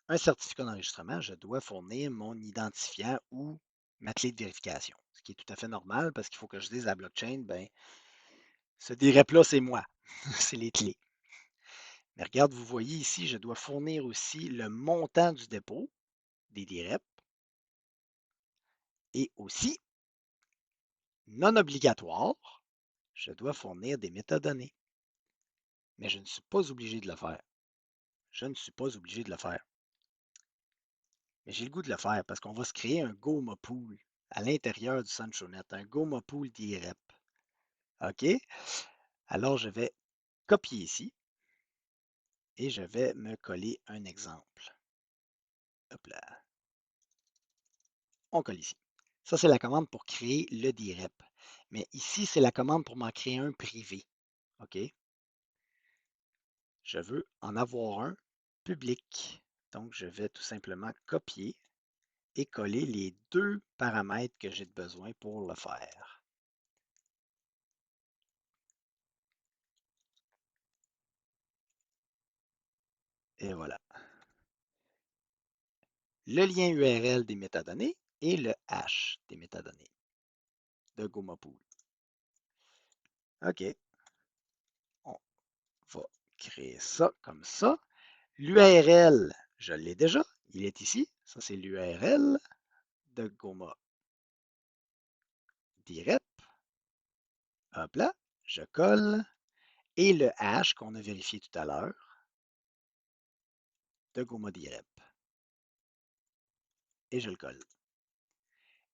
un certificat d'enregistrement, je dois fournir mon identifiant ou ma clé de vérification, ce qui est tout à fait normal parce qu'il faut que je dise à la blockchain, ce DIREP-là, c'est moi, c'est les clés. Mais regarde, vous voyez ici, je dois fournir aussi le montant du dépôt des DIREP et aussi, non obligatoire, je dois fournir des métadonnées. Mais je ne suis pas obligé de le faire. Je ne suis pas obligé de le faire. Mais j'ai le goût de le faire parce qu'on va se créer un GOMA pool à l'intérieur du SanchoNet, un GOMA pool d'IREP. OK? Alors, je vais copier ici et je vais me coller un exemple. Hop là. On colle ici. Ça, c'est la commande pour créer le DIREP. Mais ici, c'est la commande pour m'en créer un privé. OK? Je veux en avoir un public. Donc, je vais tout simplement copier et coller les deux paramètres que j'ai besoin pour le faire. Et voilà. Le lien URL des métadonnées et le hash des métadonnées de GomaPool. OK. On va créer ça comme ça. L'URL, je l'ai déjà. Il est ici. Ça, c'est l'URL de Goma Direct. Hop là. Je colle. Et le hash qu'on a vérifié tout à l'heure de Goma Direct. Et je le colle.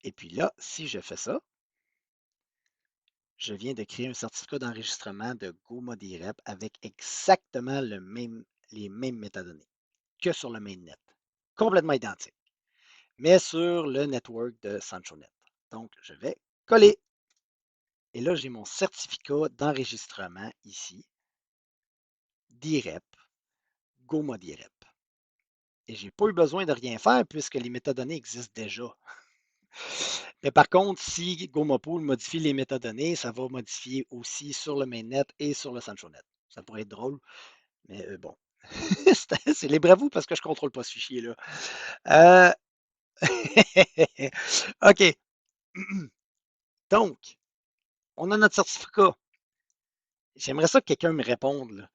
Et puis là, si je fais ça, je viens de créer un certificat d'enregistrement de GoMoDirect avec exactement les mêmes métadonnées que sur le mainnet. Complètement identique, mais sur le network de SanchoNet. Donc, je vais coller. Et là, j'ai mon certificat d'enregistrement ici, DIREP, GoMoDirect. Et je n'ai pas eu besoin de rien faire puisque les métadonnées existent déjà. Mais par contre, si GoMoPool modifie les métadonnées, ça va modifier aussi sur le mainnet et sur le SanchoNet. Ça pourrait être drôle, mais bon. C'est libre à vous parce que je ne contrôle pas ce fichier-là. OK. Donc, on a notre certificat. J'aimerais ça que quelqu'un me réponde.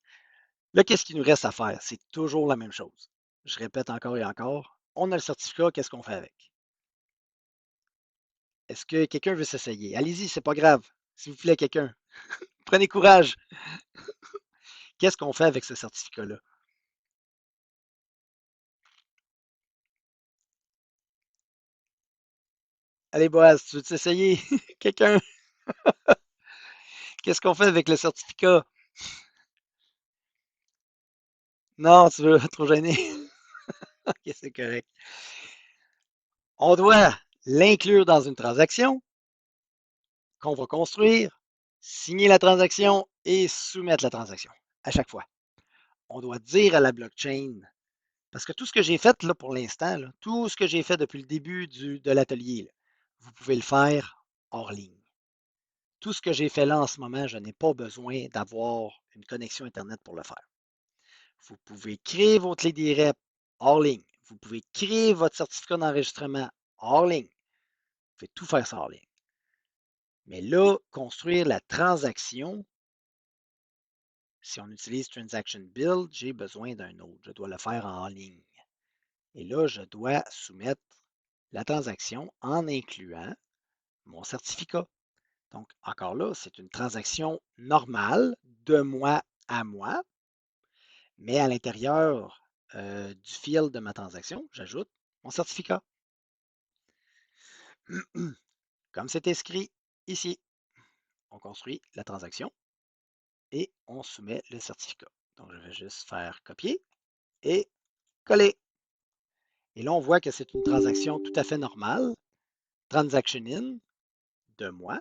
Là, qu'est-ce qu'il nous reste à faire? C'est toujours la même chose. Je répète encore et encore. On a le certificat, qu'est-ce qu'on fait avec? Est-ce que quelqu'un veut s'essayer? Allez-y, c'est pas grave. S'il vous plaît, quelqu'un. Prenez courage. Qu'est-ce qu'on fait avec ce certificat-là? Allez, Boaz, tu veux t'essayer? Quelqu'un? Qu'est-ce qu'on fait avec le certificat? Non, tu veux trop gêné? Ok, c'est correct. On doit l'inclure dans une transaction qu'on va construire, signer la transaction et soumettre la transaction à chaque fois. On doit dire à la blockchain, parce que tout ce que j'ai fait là, pour l'instant, tout ce que j'ai fait depuis le début de l'atelier, vous pouvez le faire hors ligne. Tout ce que j'ai fait là en ce moment, je n'ai pas besoin d'avoir une connexion Internet pour le faire. Vous pouvez créer vos clés DIREP hors ligne. Vous pouvez créer votre certificat d'enregistrement hors ligne. Vous pouvez tout faire ça hors ligne. Mais là, construire la transaction, si on utilise Transaction Build, j'ai besoin d'un autre. Je dois le faire en ligne. Et là, je dois soumettre la transaction en incluant mon certificat. Donc, encore là, c'est une transaction normale de moi à moi, mais à l'intérieur du field de ma transaction, j'ajoute mon certificat. Comme c'est inscrit ici, on construit la transaction et on soumet le certificat. Donc, je vais juste faire copier et coller. Et là, on voit que c'est une transaction tout à fait normale. Transaction in de moi.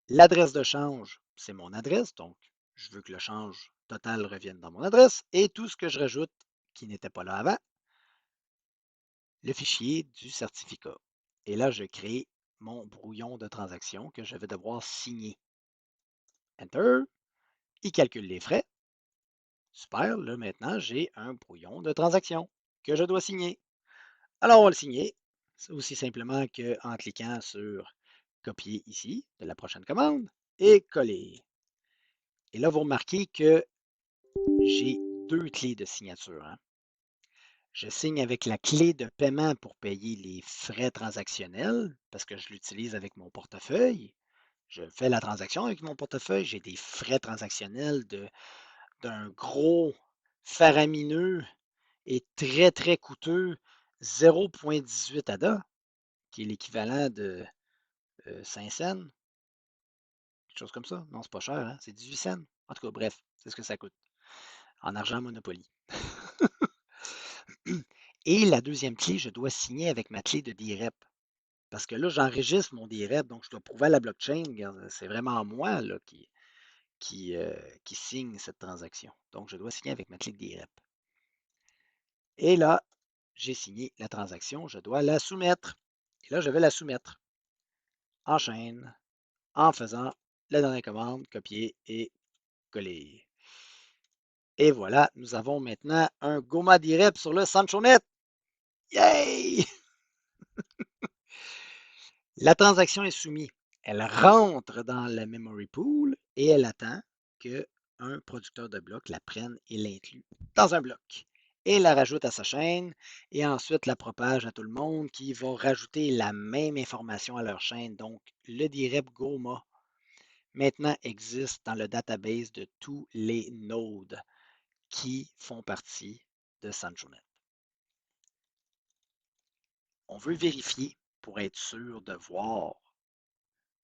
L'adresse de change, c'est mon adresse. Donc, je veux que le change total revienne dans mon adresse. Et tout ce que je rajoute qui n'était pas là avant, le fichier du certificat. Et là, je crée mon brouillon de transaction que je vais devoir signer. Enter. Il calcule les frais. Super, là maintenant, j'ai un brouillon de transaction que je dois signer. Alors, on va le signer. C'est aussi simplement qu'en cliquant sur copier ici de la prochaine commande et coller. Et là, vous remarquez que j'ai deux clés de signature. Je signe avec la clé de paiement pour payer les frais transactionnels parce que je l'utilise avec mon portefeuille. Je fais la transaction avec mon portefeuille. J'ai des frais transactionnels d'un gros faramineux et très, très coûteux 0,18 ADA, qui est l'équivalent de 5 cents, quelque chose comme ça. Non, c'est pas cher, hein? C'est 18 cents. En tout cas, bref, c'est ce que ça coûte en argent Monopoly. Et la deuxième clé, je dois signer avec ma clé de DIREP. Parce que là, j'enregistre mon DIREP, donc je dois prouver à la blockchain, c'est vraiment moi là, qui signe cette transaction. Donc, je dois signer avec ma clé de DIREP. Et là, j'ai signé la transaction, je dois la soumettre. Et là, je vais la soumettre. Enchaîne en faisant la dernière commande, copier et coller. Et voilà, nous avons maintenant un GoMoDirect sur le SanchoNet. Yay! La transaction est soumise. Elle rentre dans la memory pool et elle attend qu'un producteur de blocs la prenne et l'inclue dans un bloc. Et la rajoute à sa chaîne et ensuite la propage à tout le monde qui va rajouter la même information à leur chaîne. Donc, le direct GOMA maintenant existe dans le database de tous les nodes qui font partie de SanchoNet. On veut vérifier pour être sûr de voir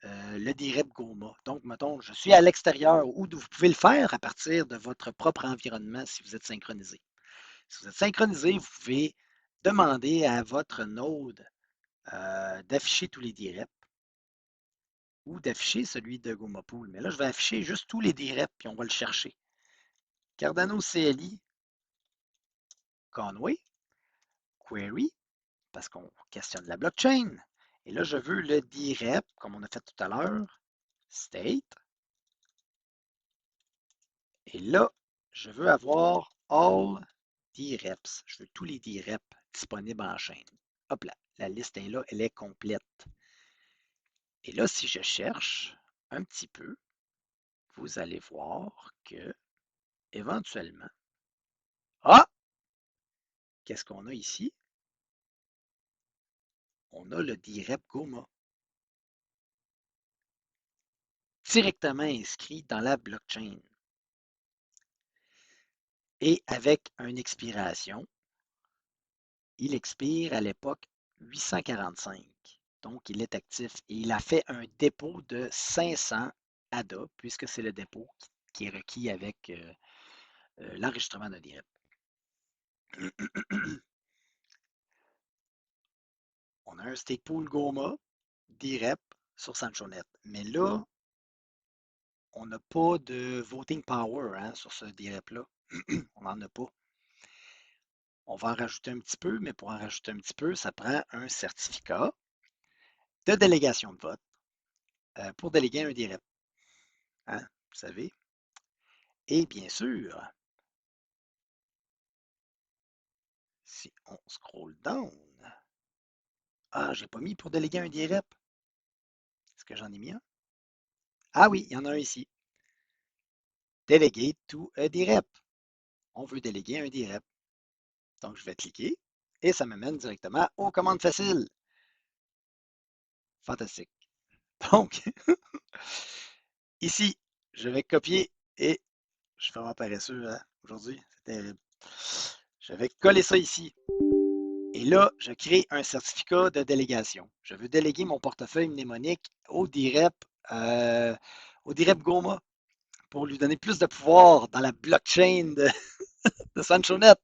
le direct Goma. Donc, mettons, je suis à l'extérieur ou vous pouvez le faire à partir de votre propre environnement si vous êtes synchronisé. Si vous êtes synchronisé, vous pouvez demander à votre node d'afficher tous les directs ou d'afficher celui de GomaPool. Mais là, je vais afficher juste tous les directs puis on va le chercher. Cardano CLI, Conway, Query, parce qu'on questionne la blockchain. Et là, je veux le direct, comme on a fait tout à l'heure, state. Et là, je veux avoir all directs. Je veux tous les directs disponibles en chaîne. Hop là, la liste est là, elle est complète. Et là, si je cherche un petit peu, vous allez voir que, éventuellement, ah! Qu'est-ce qu'on a ici? On a le direct Goma directement inscrit dans la blockchain et avec une expiration. Il expire à l'époque 845. Donc, il est actif et il a fait un dépôt de 500 ADA, puisque c'est le dépôt qui est requis avec l'enregistrement d'un direct. On a un stake pool Goma direct sur SanchoNet. Mais là, on n'a pas de voting power sur ce direct-là. On n'en a pas. On va en rajouter un petit peu, mais pour en rajouter un petit peu, ça prend un certificat de délégation de vote pour déléguer un direct. Vous savez. Et bien sûr, si on scroll down, je n'ai pas mis pour déléguer un direct. Est-ce que j'en ai mis un? Ah oui, il y en a un ici. Delegate to a direct. On veut déléguer un direct. Donc, je vais cliquer et ça m'amène directement aux commandes faciles. Fantastique. Donc, ici, je vais copier et je suis vraiment paresseux aujourd'hui. C'est terrible. Je vais coller ça ici. Et là, je crée un certificat de délégation. Je veux déléguer mon portefeuille mnémonique au direct Goma pour lui donner plus de pouvoir dans la blockchain de SanchoNet.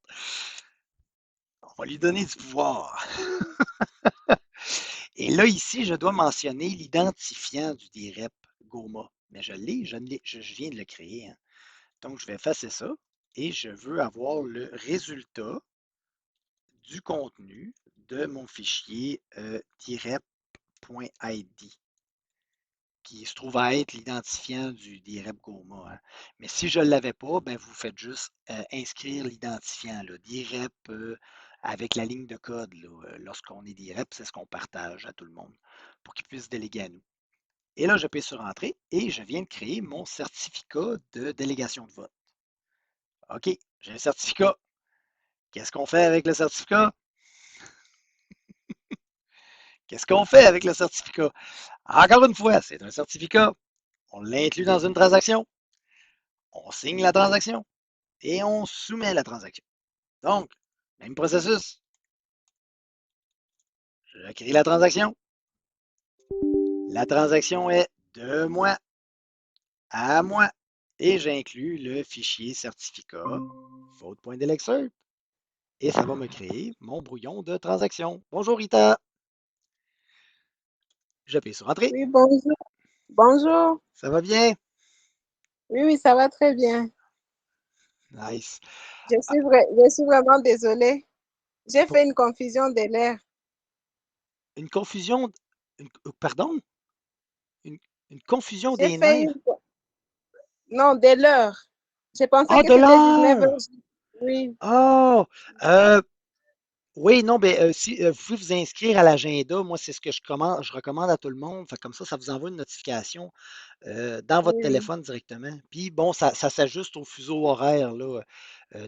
On va lui donner du pouvoir. Et là, ici, je dois mentionner l'identifiant du direct Goma. Mais je viens de le créer. Donc, je vais effacer ça et je veux avoir le résultat du contenu de mon fichier direct.id qui se trouve à être l'identifiant du direct Goma. Mais si je ne l'avais pas, ben vous faites juste inscrire l'identifiant, direct avec la ligne de code. Lorsqu'on est direct, c'est ce qu'on partage à tout le monde pour qu'il puisse déléguer à nous. Et là, je paye sur Entrée et je viens de créer mon certificat de délégation de vote. OK, j'ai un certificat. Qu'est-ce qu'on fait avec le certificat? Qu'est-ce qu'on fait avec le certificat? Encore une fois, c'est un certificat. On l'inclut dans une transaction. On signe la transaction et on soumet la transaction. Donc, même processus. Je crée la transaction. La transaction est de moi à moi et j'inclus le fichier certificat vote.delectcert et ça va me créer mon brouillon de transaction. Bonjour Rita. J'appuie sur Entrée. Oui, bonjour. Bonjour. Ça va bien? Oui, ça va très bien. Nice. Je suis vraiment désolée. J'ai fait une confusion de l'air. Une confusion, pardon? Une confusion J'ai des fait nerfs? Non, de l'heure. Je pensais que De c'était 19 l'heure! heures. Oui, Oh! Oui, non, si vous pouvez vous inscrire à l'agenda, moi, c'est ce que je recommande à tout le monde. Fait comme ça vous envoie une notification dans votre oui, téléphone directement. Puis bon, ça s'ajuste au fuseau horaire, là,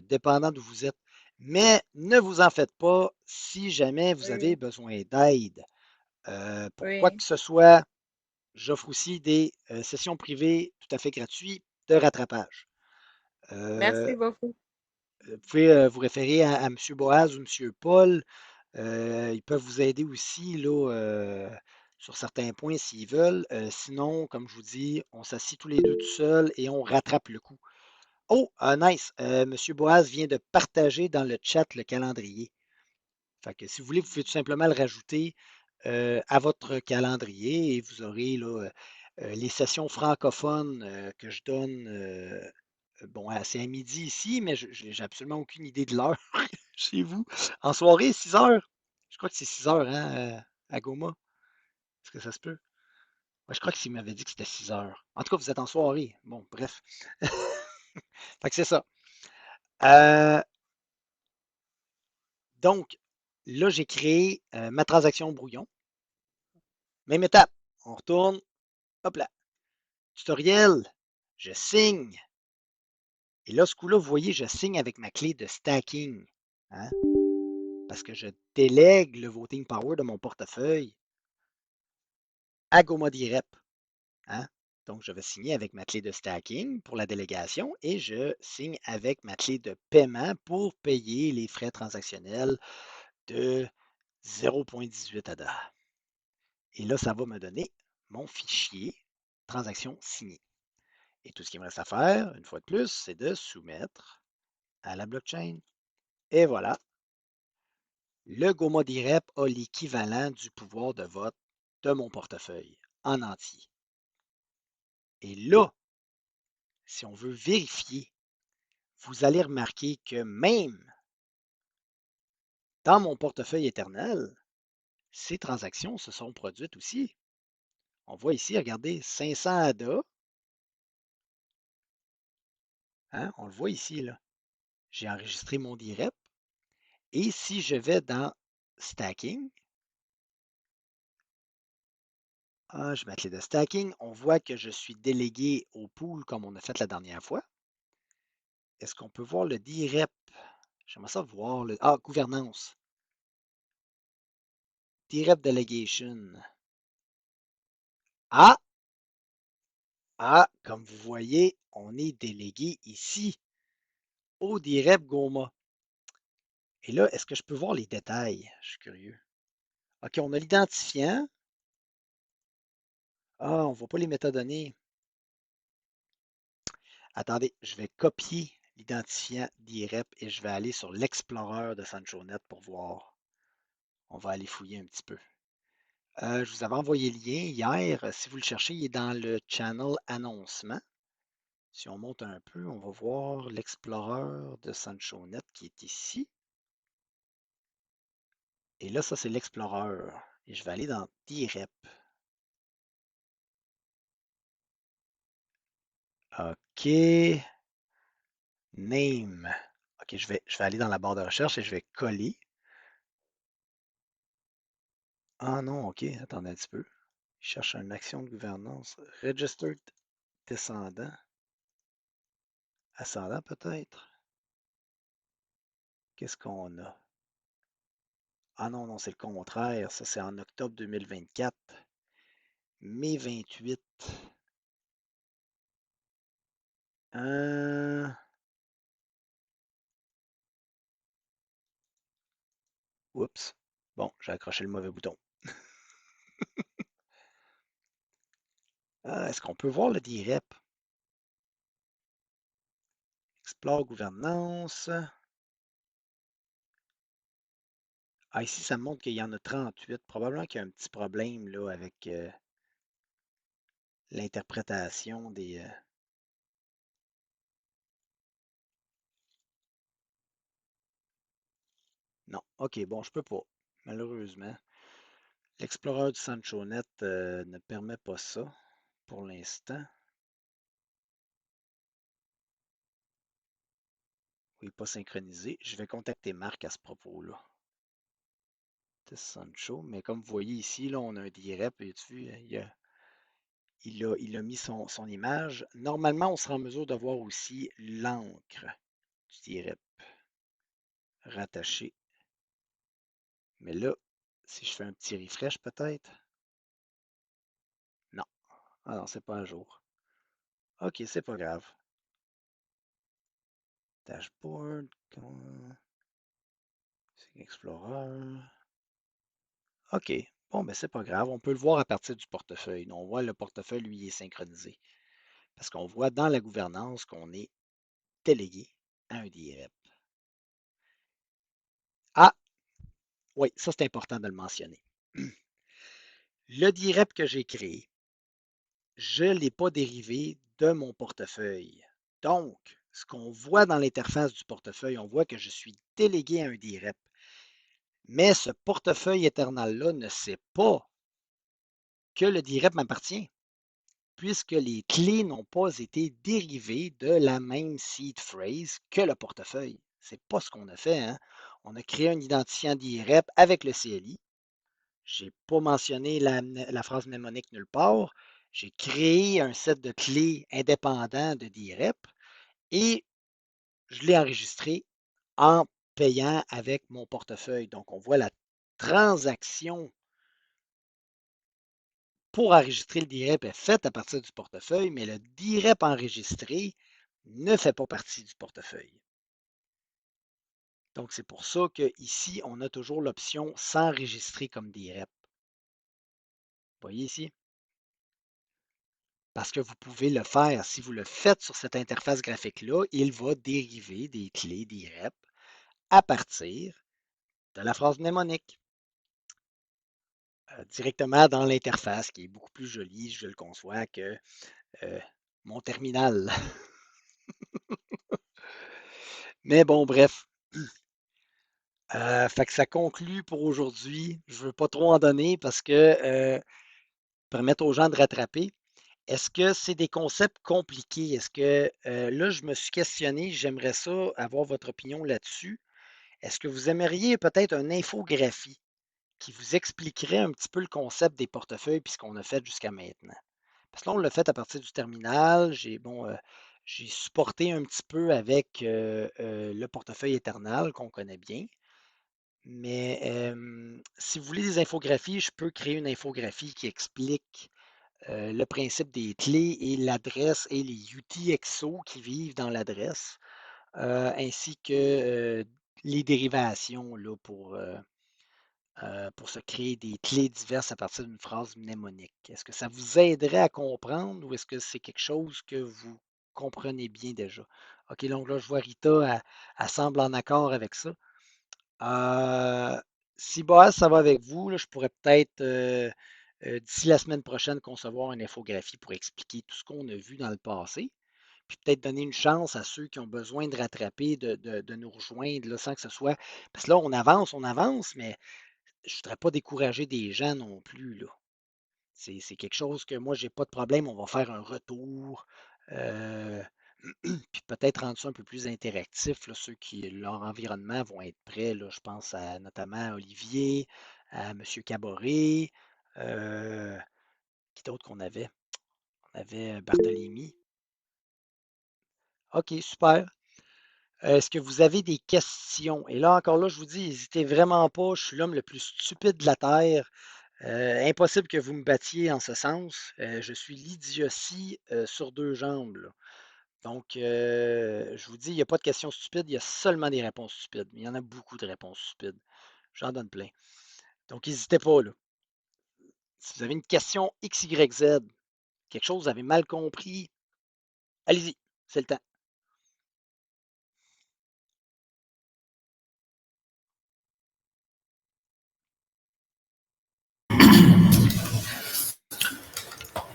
dépendant d'où vous êtes. Mais ne vous en faites pas si jamais vous avez oui, besoin d'aide. Pour quoi oui. que ce soit, j'offre aussi des sessions privées tout à fait gratuites de rattrapage. Euh, Merci beaucoup. vous pouvez vous référer à M. Boaz ou M. Paul. Ils peuvent vous aider aussi là, sur certains points s'ils veulent. Sinon, comme je vous dis, on s'assied tous les deux tout seuls et on rattrape le coup. Oh, nice. Monsieur Boaz vient de partager dans le chat le calendrier. Fait que si vous voulez, vous pouvez tout simplement le rajouter à votre calendrier et vous aurez là, les sessions francophones que je donne. Bon, c'est à midi ici, mais j'ai absolument aucune idée de l'heure chez vous. En soirée, 6 heures. Je crois que c'est 6 heures, hein, à Goma. Est-ce que ça se peut? Ouais, je crois que s'il m'avait dit que c'était 6 heures. En tout cas, vous êtes en soirée. Bon, bref. Fait que c'est ça. Euh, donc, là, j'ai créé ma transaction brouillon. Même étape. On retourne. Hop là. Tutoriel. Je signe. Et là, ce coup-là, vous voyez, je signe avec ma clé de stacking. Hein? Parce que je délègue le voting power de mon portefeuille à GoMoDirect. Hein? Donc, je vais signer avec ma clé de stacking pour la délégation et je signe avec ma clé de paiement pour payer les frais transactionnels de 0,18 ADA. Et là, ça va me donner mon fichier transaction signée. Et tout ce qu'il me reste à faire, une fois de plus, c'est de soumettre à la blockchain. Et voilà, le GoMoDirect a l'équivalent du pouvoir de vote de mon portefeuille en entier. Et là, si on veut vérifier, vous allez remarquer que même dans mon portefeuille éternel, ces transactions se sont produites aussi. On voit ici, regardez, 500 ADA. Hein, on le voit ici, là. J'ai enregistré mon direct. Et si je vais dans Stacking, je mets la clé de Stacking, on voit que je suis délégué au pool comme on a fait la dernière fois. Est-ce qu'on peut voir le direct? J'aimerais ça voir le. Ah, gouvernance. Direct Delegation. Ah! Ah, comme vous voyez, on est délégué ici au direct Goma. Et là, est-ce que je peux voir les détails? Je suis curieux. OK, on a l'identifiant. Ah, on ne voit pas les métadonnées. Attendez, je vais copier l'identifiant d'IREP et je vais aller sur l'Explorer de SanchoNet pour voir. On va aller fouiller un petit peu. Je vous avais envoyé le lien hier. Si vous le cherchez, il est dans le channel annoncement. Si on monte un peu, on va voir l'Explorer de SanchoNet qui est ici. Et là, ça, c'est l'Explorer. Et je vais aller dans DREP. OK. Name. OK, je vais aller dans la barre de recherche et je vais coller. Ah non, OK, attendez un petit peu. Je cherche une action de gouvernance. Registered descendant. Ascendant peut-être. Qu'est-ce qu'on a? Ah non, non, c'est le contraire. Ça, c'est en octobre 2024. Mai 28. Oups. Bon, j'ai accroché le mauvais bouton. Est-ce qu'on peut voir le DREP? Explore gouvernance. Ah, ici, ça me montre qu'il y en a 38. Probablement qu'il y a un petit problème là, avec l'interprétation des. Non. OK, bon, je peux pas. Malheureusement. L'Explorer du SanchoNet ne permet pas ça pour l'instant. Oui, pas synchronisé. Je vais contacter Marc à ce propos-là. Test Sancho, mais comme vous voyez ici, là, on a un DREP, et tu vois, il a mis son image. Normalement, on sera en mesure de voir aussi l'encre du DREP rattaché. Mais là, si je fais un petit refresh peut-être. Non. Ah non, c'est pas un jour. OK, c'est pas grave. Dashboard. C'est Explorer. OK. Bon, ben c'est pas grave. On peut le voir à partir du portefeuille. On voit le portefeuille, lui, il est synchronisé. Parce qu'on voit dans la gouvernance qu'on est délégué à un DREP. Ah, oui, ça c'est important de le mentionner. Le DREP que j'ai créé, je ne l'ai pas dérivé de mon portefeuille. Donc, ce qu'on voit dans l'interface du portefeuille, on voit que je suis délégué à un DREP. Mais ce portefeuille éternel-là ne sait pas que le DREP m'appartient, puisque les clés n'ont pas été dérivées de la même seed phrase que le portefeuille. Ce n'est pas ce qu'on a fait. Hein? On a créé un identifiant DREP avec le CLI. Je n'ai pas mentionné la phrase mnémonique nulle part. J'ai créé un set de clés indépendant de DREP et je l'ai enregistré en payant avec mon portefeuille. Donc, on voit la transaction pour enregistrer le DREP est faite à partir du portefeuille, mais le DREP enregistré ne fait pas partie du portefeuille. Donc, c'est pour ça qu'ici, on a toujours l'option s'enregistrer comme DREP. Vous voyez ici? Parce que vous pouvez le faire. Si vous le faites sur cette interface graphique-là, il va dériver des clés DREP à partir de la phrase mnémonique. Directement dans l'interface, qui est beaucoup plus jolie, je le conçois, que mon terminal. Mais bon, bref. Fait que ça conclut pour aujourd'hui. Je ne veux pas trop en donner parce que permettre aux gens de rattraper. Est-ce que c'est des concepts compliqués? Est-ce que là, je me suis questionné, j'aimerais ça avoir votre opinion là-dessus. Est-ce que vous aimeriez peut-être une infographie qui vous expliquerait un petit peu le concept des portefeuilles puis ce qu'on a fait jusqu'à maintenant? Parce que là, on l'a fait à partir du terminal. J'ai supporté un petit peu avec le portefeuille éternel qu'on connaît bien. Mais si vous voulez des infographies, je peux créer une infographie qui explique le principe des clés et l'adresse et les UTXO qui vivent dans l'adresse, ainsi que les dérivations là, pour se créer des clés diverses à partir d'une phrase mnémonique. Est-ce que ça vous aiderait à comprendre ou est-ce que c'est quelque chose que vous comprenez bien déjà? OK, donc là, je vois Rita, elle semble en accord avec ça. Si Boaz, ça va avec vous, là, je pourrais peut-être, d'ici la semaine prochaine, concevoir une infographie pour expliquer tout ce qu'on a vu dans le passé, puis peut-être donner une chance à ceux qui ont besoin de rattraper, de nous rejoindre, là, sans que ce soit. Parce que là, on avance, mais je ne voudrais pas décourager des gens non plus, là. C'est quelque chose que moi, j'ai pas de problème. On va faire un retour. euh, Puis peut-être rendre ça un peu plus interactif, là, ceux qui, leur environnement vont être prêts. Là, je pense notamment à Olivier, à M. Caboret, euh, qui d'autre qu'on avait? On avait Barthélemy. OK, super. Est-ce que vous avez des questions? Et là, encore là, je vous dis, n'hésitez vraiment pas. Je suis l'homme le plus stupide de la Terre. Impossible que vous me battiez en ce sens. Je suis l'idiotie sur deux jambes, là. Donc, je vous dis, il n'y a pas de questions stupides, il y a seulement des réponses stupides. Mais il y en a beaucoup de réponses stupides. J'en donne plein. Donc, n'hésitez pas, là. Si vous avez une question X, Y, Z, quelque chose que vous avez mal compris, allez-y, c'est le temps.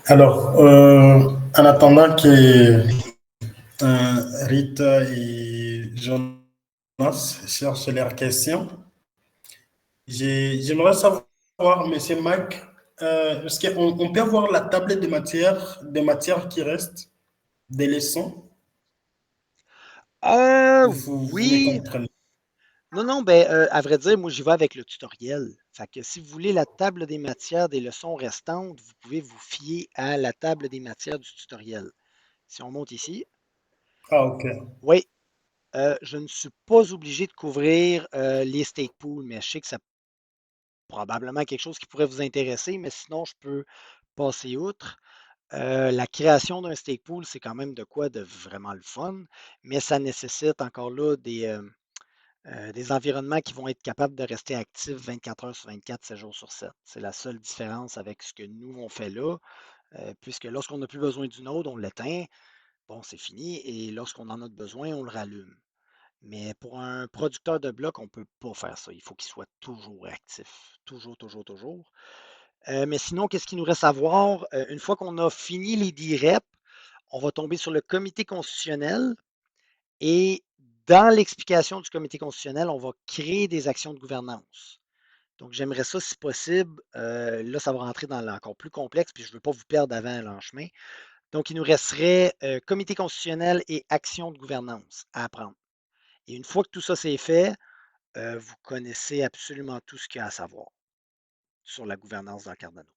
Alors, en attendant que Rita et Jonas cherchent leurs questions, j'aimerais savoir, Monsieur Mac, est-ce qu'on peut avoir la table des matières qui restent, des leçons? Vous me Oui. comprenez? Non, non, ben, à vrai dire, moi, j'y vais avec le tutoriel. Fait que si vous voulez la table des matières des leçons restantes, vous pouvez vous fier à la table des matières du tutoriel. Si on monte ici, Ah, ok. oui, je ne suis pas obligé de couvrir les stake pools, mais je sais que c'est probablement quelque chose qui pourrait vous intéresser, mais sinon, je peux passer outre. La création d'un stake pool, c'est quand même de quoi de vraiment le fun, mais ça nécessite encore là Des environnements qui vont être capables de rester actifs 24 heures sur 24, 7 jours sur 7. C'est la seule différence avec ce que nous, on fait là, puisque lorsqu'on n'a plus besoin du node, on l'éteint, bon, c'est fini, et lorsqu'on en a besoin, on le rallume. Mais pour un producteur de blocs, on ne peut pas faire ça. Il faut qu'il soit toujours actif. Toujours, toujours, toujours. Mais sinon, qu'est-ce qu'il nous reste à voir? Une fois qu'on a fini les DREP, on va tomber sur le comité constitutionnel et dans l'explication du comité constitutionnel, on va créer des actions de gouvernance. Donc, j'aimerais ça, si possible, là, ça va rentrer dans l'encore plus complexe, puis je ne veux pas vous perdre avant l'en chemin. Donc, il nous resterait comité constitutionnel et actions de gouvernance à apprendre. Et une fois que tout ça c'est fait, vous connaissez absolument tout ce qu'il y a à savoir sur la gouvernance dans Cardano.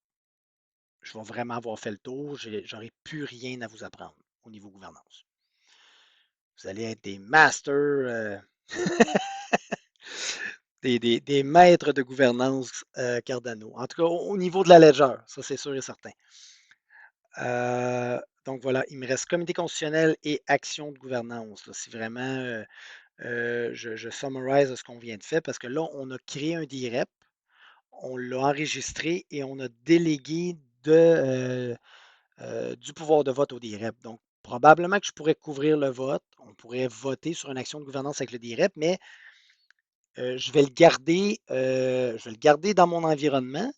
Je vais vraiment avoir fait le tour, j'aurai plus rien à vous apprendre au niveau gouvernance. Vous allez être des masters, des maîtres de gouvernance Cardano. En tout cas, au niveau de la ledger, ça c'est sûr et certain. Donc voilà, il me reste comité constitutionnel et action de gouvernance. Là, si vraiment je summarise ce qu'on vient de faire, parce que là, on a créé un DREP, on l'a enregistré et on a délégué du pouvoir de vote au DREP. Donc, probablement que je pourrais couvrir le vote. On pourrait voter sur une action de gouvernance avec le DREP, mais je vais le garder dans mon environnement.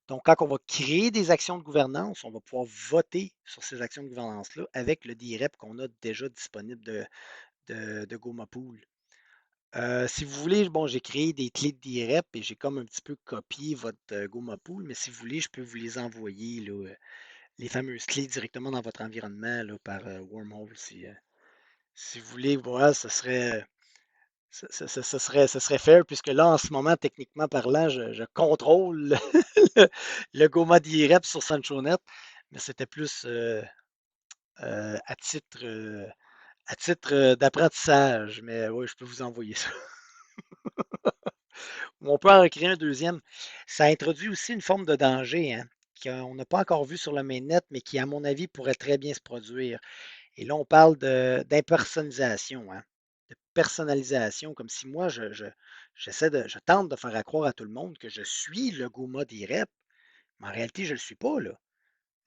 Donc, quand on va créer des actions de gouvernance, on va pouvoir voter sur ces actions de gouvernance-là avec le DREP qu'on a déjà disponible de GoMaPool. Si vous voulez, bon, j'ai créé des clés de DREP et j'ai comme un petit peu copié votre GoMaPool, mais si vous voulez, je peux vous les envoyer, là, les fameuses clés directement dans votre environnement là, par Wormhole. Si vous voulez, voilà, ce serait fair, puisque là, en ce moment, techniquement parlant, je contrôle le Goma DREP sur SanchoNet, mais c'était plus à titre d'apprentissage. Mais oui, je peux vous envoyer ça. On peut en créer un deuxième. Ça introduit aussi une forme de danger, hein, qu'on n'a pas encore vu sur le mainnet, mais qui, à mon avis, pourrait très bien se produire. Et là, on parle d'impersonnalisation, hein, de personnalisation, comme si moi, je tente de faire croire à tout le monde que je suis le Goma DREP, mais en réalité, je ne le suis pas, là.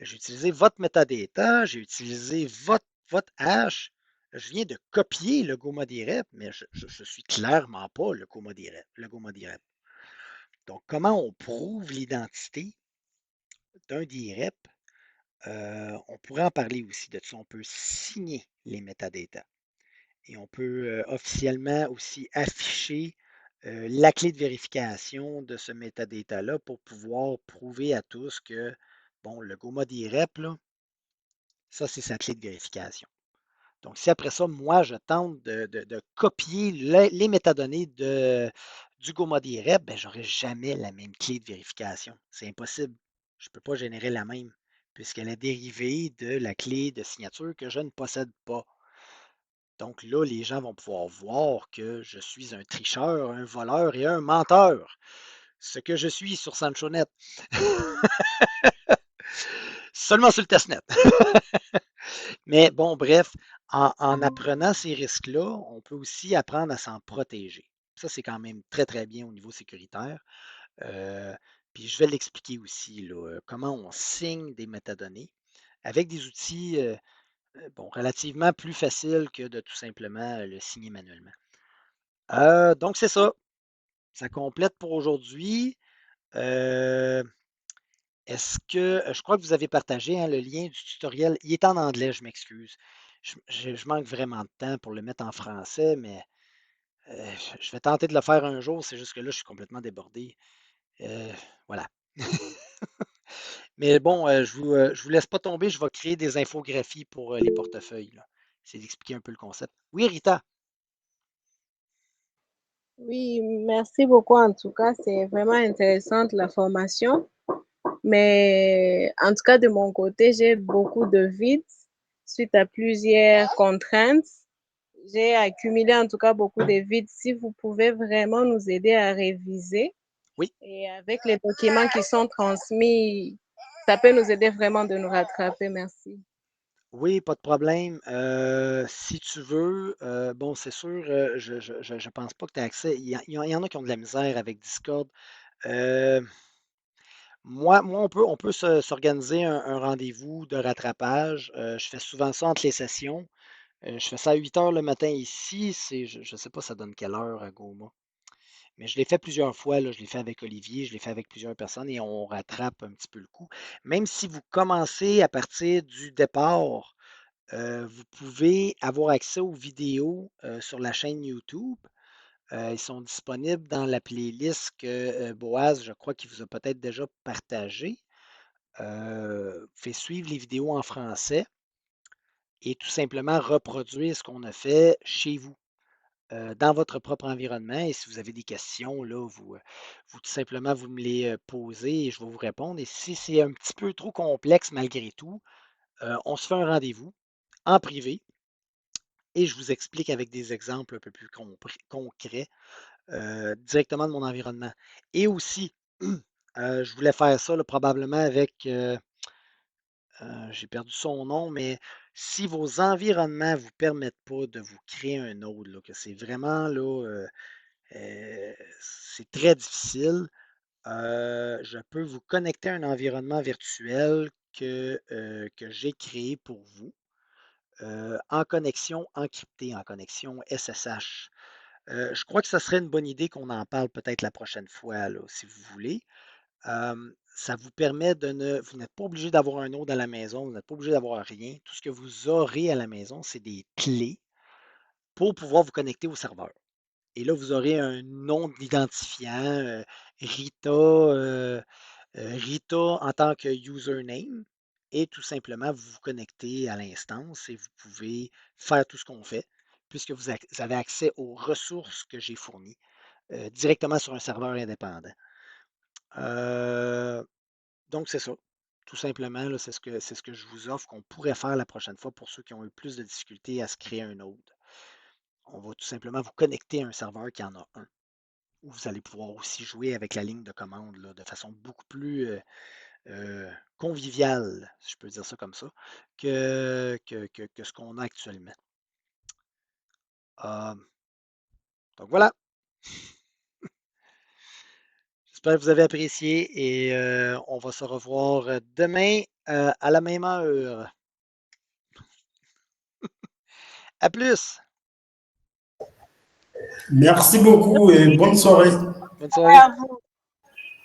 J'ai utilisé votre metadata, j'ai utilisé votre hash. Je viens de copier le Goma DREP, mais je ne suis clairement pas le Goma DREP. Donc, comment on prouve l'identité d'un DREP? On pourrait en parler aussi de ça. On peut signer les métadatas et on peut officiellement aussi afficher la clé de vérification de ce metadata-là pour pouvoir prouver à tous que, bon, le Goma DREP, là, ça, c'est sa clé de vérification. Donc, si après ça, moi, je tente de copier les métadonnées du Goma DREP, ben, je n'aurai jamais la même clé de vérification. C'est impossible. Je ne peux pas générer la même, puisqu'elle est dérivée de la clé de signature que je ne possède pas. Donc là, les gens vont pouvoir voir que je suis un tricheur, un voleur et un menteur. Ce que je suis sur SanchoNet. Seulement sur le testnet. Mais bon, bref, en apprenant ces risques-là, on peut aussi apprendre à s'en protéger. Ça, c'est quand même très, très bien au niveau sécuritaire. Puis je vais l'expliquer aussi, là, comment on signe des métadonnées avec des outils bon, relativement plus faciles que de tout simplement le signer manuellement. Donc, c'est ça. Ça complète pour aujourd'hui. Est-ce que je crois que vous avez partagé hein, le lien du tutoriel? Il est en anglais, je m'excuse. Je manque vraiment de temps pour le mettre en français, mais je vais tenter de le faire un jour. C'est juste que là, je suis complètement débordé. Voilà. Mais bon, je vous laisse pas tomber. Je vais créer des infographies pour les portefeuilles. Là. C'est d'expliquer un peu le concept. Oui, Rita. Oui, merci beaucoup en tout cas. C'est vraiment intéressante la formation. Mais en tout cas, de mon côté, j'ai beaucoup de vides suite à plusieurs contraintes. J'ai accumulé en tout cas beaucoup de vides. Si vous pouvez vraiment nous aider à réviser Oui. et avec les documents qui sont transmis, ça peut nous aider vraiment de nous rattraper. Merci. Oui, pas de problème. Si tu veux, bon, c'est sûr, je pense pas que tu as accès. Il y en a qui ont de la misère avec Discord. Euh, moi, on peut s'organiser un rendez-vous de rattrapage. Je fais souvent ça entre les sessions. Je fais ça à 8 heures le matin ici. Je ne sais pas ça donne quelle heure à Goma. Mais je l'ai fait plusieurs fois, là. Je l'ai fait avec Olivier, je l'ai fait avec plusieurs personnes et on rattrape un petit peu le coup. Même si vous commencez à partir du départ, vous pouvez avoir accès aux vidéos sur la chaîne YouTube. Ils sont disponibles dans la playlist que Boaz, je crois qu'il vous a peut-être déjà partagé. Fait suivre les vidéos en français et tout simplement reproduire ce qu'on a fait chez vous, dans votre propre environnement. Et si vous avez des questions, là, tout simplement, vous me les posez et je vais vous répondre. Et si c'est un petit peu trop complexe malgré tout, on se fait un rendez-vous en privé et je vous explique avec des exemples un peu plus concrets directement de mon environnement. Et aussi, je voulais faire ça là, probablement avec, j'ai perdu son nom, mais si vos environnements ne vous permettent pas de vous créer un node, là, que c'est vraiment là, c'est très difficile, je peux vous connecter à un environnement virtuel que j'ai créé pour vous en connexion encryptée, en connexion SSH. Je crois que ce serait une bonne idée qu'on en parle peut-être la prochaine fois, là, si vous voulez. Ça vous permet vous n'êtes pas obligé d'avoir un node à la maison, vous n'êtes pas obligé d'avoir rien. Tout ce que vous aurez à la maison, c'est des clés pour pouvoir vous connecter au serveur. Et là, vous aurez un nom d'identifiant, Rita en tant que username. Et tout simplement, vous vous connectez à l'instance et vous pouvez faire tout ce qu'on fait, puisque vous avez accès aux ressources que j'ai fournies directement sur un serveur indépendant. Euh, donc, c'est ça. Tout simplement, là, c'est ce que je vous offre qu'on pourrait faire la prochaine fois pour ceux qui ont eu plus de difficultés à se créer un node. On va tout simplement vous connecter à un serveur qui en a un, où vous allez pouvoir aussi jouer avec la ligne de commande là, de façon beaucoup plus conviviale, si je peux dire ça comme ça, que ce qu'on a actuellement. Euh, donc voilà, j'espère que vous avez apprécié et on va se revoir demain à la même heure. À plus! Merci beaucoup et bonne soirée. Bonne soirée! À vous.